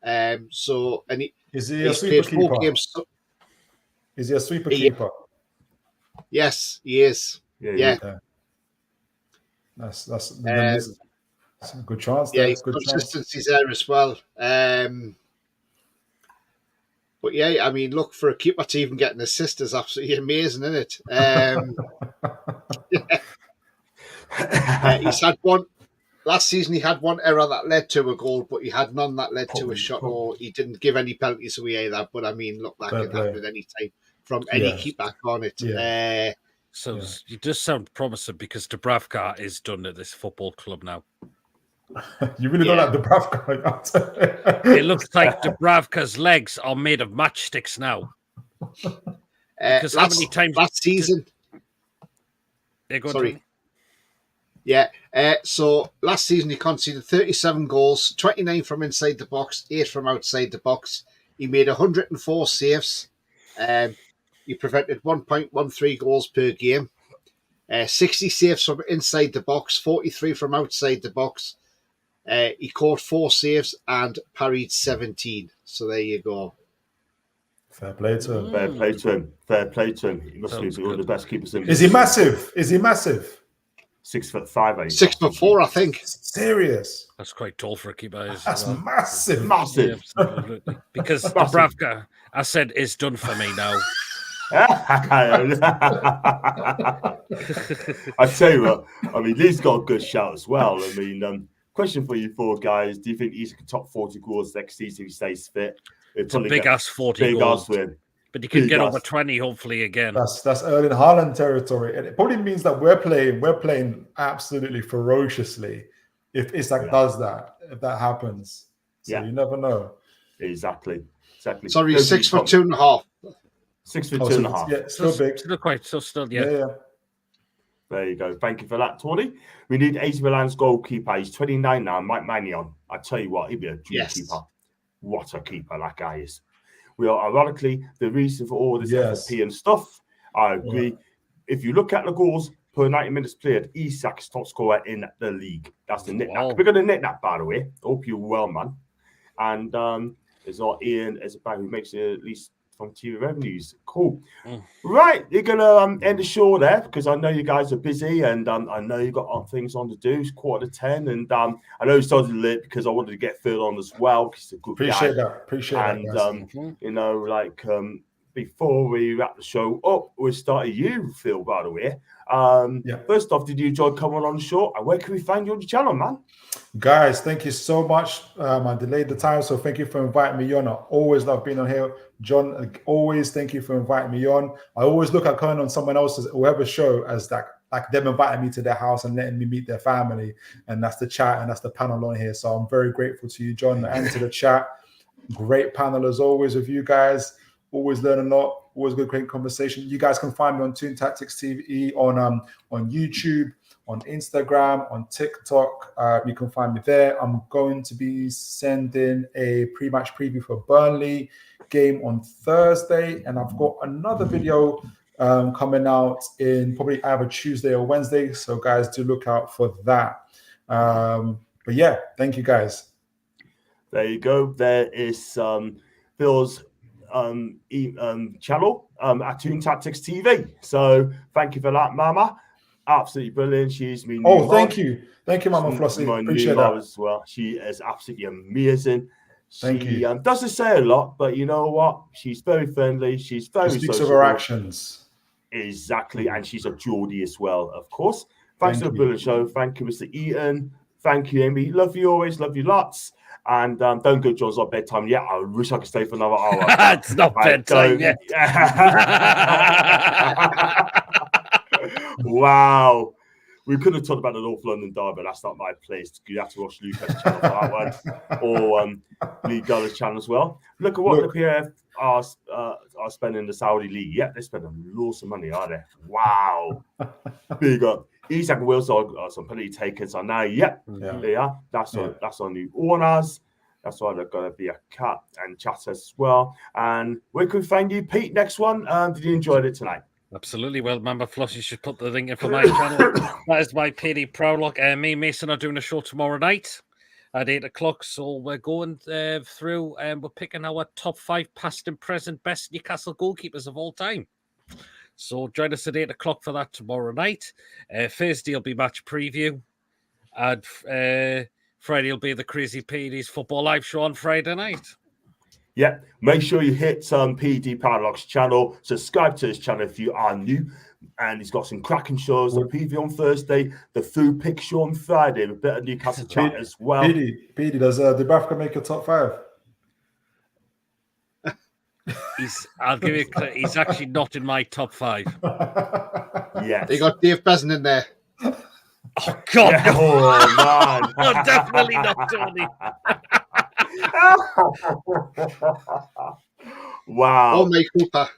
Is he a sweeper keeper? Is he a sweeper keeper? Yes, he is. Yeah. That's a good chance. Yeah, his consistency's there as well. But yeah, look, for a keeper to even get an assist is absolutely amazing, isn't it? He's had one last season. He had 1 error that led to a goal, but he had none that led to a shot, or he didn't give any penalties away either. But look, that can happen at any time from any keeper on it. Yeah. You just sound promising, because Dubravka is done at this football club now. You really don't like Dubravka. It looks like Dubravka's legs are made of matchsticks now. Because how many times last season? Sorry. Yeah. So last season he conceded 37 goals, 29 from inside the box, 8 from outside the box. He made 104 saves. He prevented 1.13 goals per game. 60 saves from inside the box, 43 from outside the box. He caught 4 saves and parried 17. So there you go. Fair play to him. Fair play to him. Fair play to him. He must Sounds be one of the good. best keepers in. Is he massive? Is he massive? 6'5", 6'4", I think. Serious? That's quite tall for a keeper. That's massive. Massive. Yeah, absolutely. Because Massive. Dubravka, I said, is done for me now. I tell you what, I mean, Lee's got a good shout as well. I mean, question for you four guys: do you think Isak can top 40 goals next season if he stays fit? It's a big ass 40 goals. But you can get over 20, hopefully, again. That's Erling Haaland territory, and it probably means that we're playing absolutely ferociously if Isak does that, if that happens. So you never know. Exactly. Sorry, 6 for 2.5. 6 for 2.5. Yeah, still big. Still, Yeah. There you go. Thank you for that, Toney. We need AC Milan's goalkeeper. He's 29 now, Mike Maignan. I tell you what, he'd be a dream keeper. What a keeper that guy is. We are ironically the reason for all this FFP and stuff. I agree. If you look at the goals per 90 minutes played, Isak's top scorer in the league. That's the knick-knack. We're going to nick that, by the way. Hope you're well, man. And there's our Ian as a guy who makes at least from TV revenues. Cool. Right, you're going to end the show there because I know you guys are busy and I know you got things on to do. It's 9:45 and I know you started late because I wanted to get Phil on as well because he's a good guy. Appreciate that. You know, like before we wrap the show up, we'll start you, Phil, by the way. First off, did you enjoy coming on the show? And where can we find you on the channel, man? Guys, thank you so much. I delayed the time, so thank you for inviting me on. I always love being on here. John, always thank you for inviting me on. I always look at coming on someone else's, whoever's show, as that, like them inviting me to their house and letting me meet their family. And that's the chat and that's the panel on here. So I'm very grateful to you, John, and to the chat. Great panel as always with you guys. Always learn a lot. Always good, great conversation. You guys can find me on Toon Tactics TV on YouTube, on Instagram, on TikTok. You can find me there. I'm going to be sending a pre-match preview for Burnley game on Thursday, and I've got another video coming out in probably either Tuesday or Wednesday. So guys, do look out for that. But yeah, thank you guys. There you go. There is Phil's channel at Toon Tactics TV. So thank you for that, Mama. Absolutely brilliant. She's me. Thank you, Mama Flossie. Appreciate that as well. She is absolutely amazing. Thank you. Doesn't say a lot, but you know what? She's very friendly. She's very she speaks sociable. of her actions. Exactly, and she's a Geordie as well, of course. Thanks for the brilliant show. Thank you, Mr. Eaton. Thank you, Amy. Love you always. Love you lots. And don't go, John's not bedtime yet. I wish I could stay for another hour. It's not bedtime yet. Wow. We could have talked about the North London derby. That's not my place. You have to watch Lucas' channel for that one. Or Lee Guller's channel as well. Look at what the PF are spending in the Saudi League. Yeah, they're spending lots of money, are they? Wow. Big up. Isak and Wilson are some penalty takers. I know. They are. That's our new owners. That's why they're going to be a cat and chatter as well. And where can we find you, Pete? Next one. Did you enjoy it tonight? Absolutely. Well, remember, Flossie should put the link in for my channel. That is my PD prologue. Me and Mason are doing a show tomorrow night at 8 o'clock. So we're going through and we're picking our top 5 past and present best Newcastle goalkeepers of all time. So join us at 8 o'clock for that tomorrow night. Thursday will be match preview. And Friday will be the Crazy PD's football live show on Friday night. Yeah, make sure you hit PD Paradox channel. Subscribe to his channel if you are new. And he's got some cracking shows. The preview on Thursday, the food pick show on Friday, a bit of Newcastle chat as well. PD, does Dubravka make your top 5? He's actually not in my top 5. Yes. They got Dave Besan in there. Oh, God. Yeah. Oh, man. No, definitely not, Tony. Wow. Oh, my Cooper.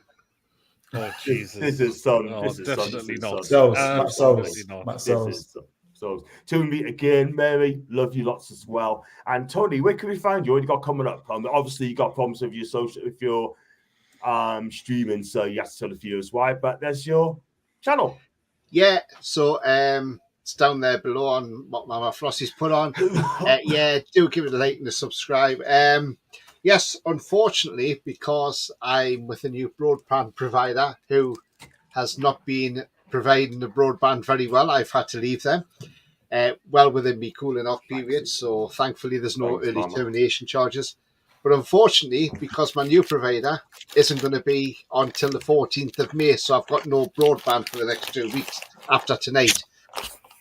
Oh, Jesus. This is some. Definitely not. So, till we meet again, Mary, love you lots as well. And Tony, where can we find you? What you got coming up? Obviously, you got problems with your social, with your streaming, so you have to tell the viewers why. But there's your channel. Yeah, so it's down there below on what Mama Flossie's put on. Yeah, do give it a like and a subscribe. Yes, unfortunately, because I'm with a new broadband provider who has not been providing the broadband very well, I've had to leave them. Well within me cooling off period, so thankfully there's no early termination charges. But unfortunately, because my new provider isn't going to be until the 14th of May, so I've got no broadband for the next 2 weeks after tonight.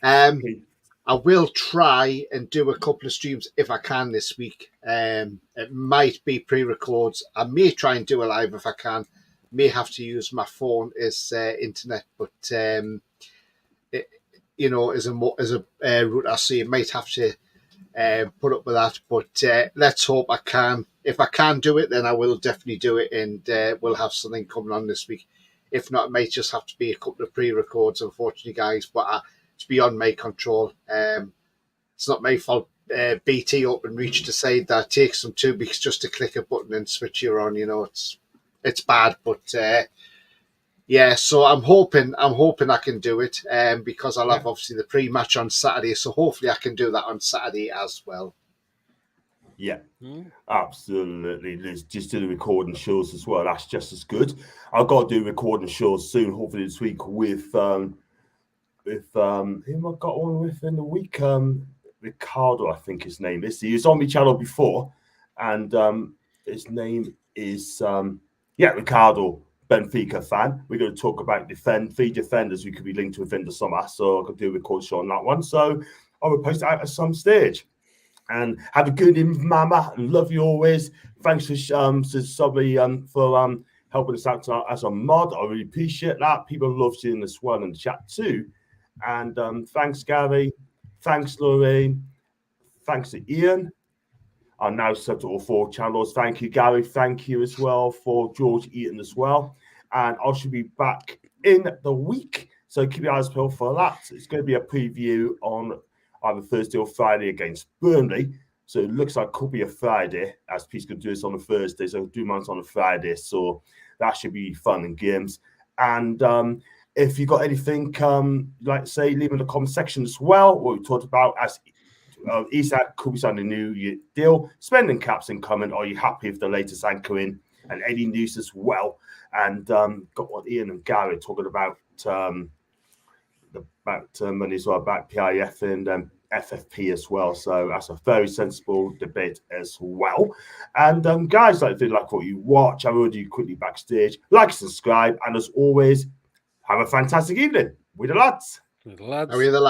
I will try and do a couple of streams if I can this week. It might be pre-records. I may try and do a live if I can. May have to use my phone as internet, but as a router, so you might have to put up with that. But let's hope I can. If I can do it, then I will definitely do it, and we'll have something coming on this week. If not, it might just have to be a couple of pre-records, unfortunately, guys. But it's beyond my control. It's not my fault. BT Openreach decide that it takes them 2 weeks just to click a button and switch you on. It's bad, but yeah. So I'm hoping I can do it, because I'll have obviously the pre-match on Saturday. So hopefully I can do that on Saturday as well. Yeah, absolutely. Let's just do the recording shows as well. That's just as good. I've got to do recording shows soon, hopefully this week with who I got on with in the week? Ricardo, I think his name is. He was on my channel before, and his name is Ricardo, Benfica fan. We're going to talk about three defenders we could be linked with in the summer. So I could do a record show on that one. So I will post it out at some stage. And have a good evening, Mama. Love you always. Thanks for for helping us out as a mod. I really appreciate that. People love seeing this one in the chat too. And thanks, Gary. Thanks, Lorraine. Thanks to Ian. I'm now subbed to all 4 channels. Thank you, Gary. Thank you as well for George Eaton as well. And I should be back in the week. So keep your eyes peeled for that. It's going to be a preview on either Thursday or Friday against Burnley. So it looks like it could be a Friday, as Pete's going to do this on a Thursday. So I'll do mine on a Friday. So that should be fun and games. And if you've got anything you'd like to say, leave in the comment section as well. What we talked about as Isak could be signing a new deal. Spending caps and comment. Are you happy with the latest anchoring and any news as well? And got what Ian and Gary are talking about money as well, about PIF and FFP as well. So that's a very sensible debate as well. And guys, if you like what you watch, I will do quickly backstage. Like, subscribe, and as always, have a fantastic evening with the lads. With the lads. Are we the lads?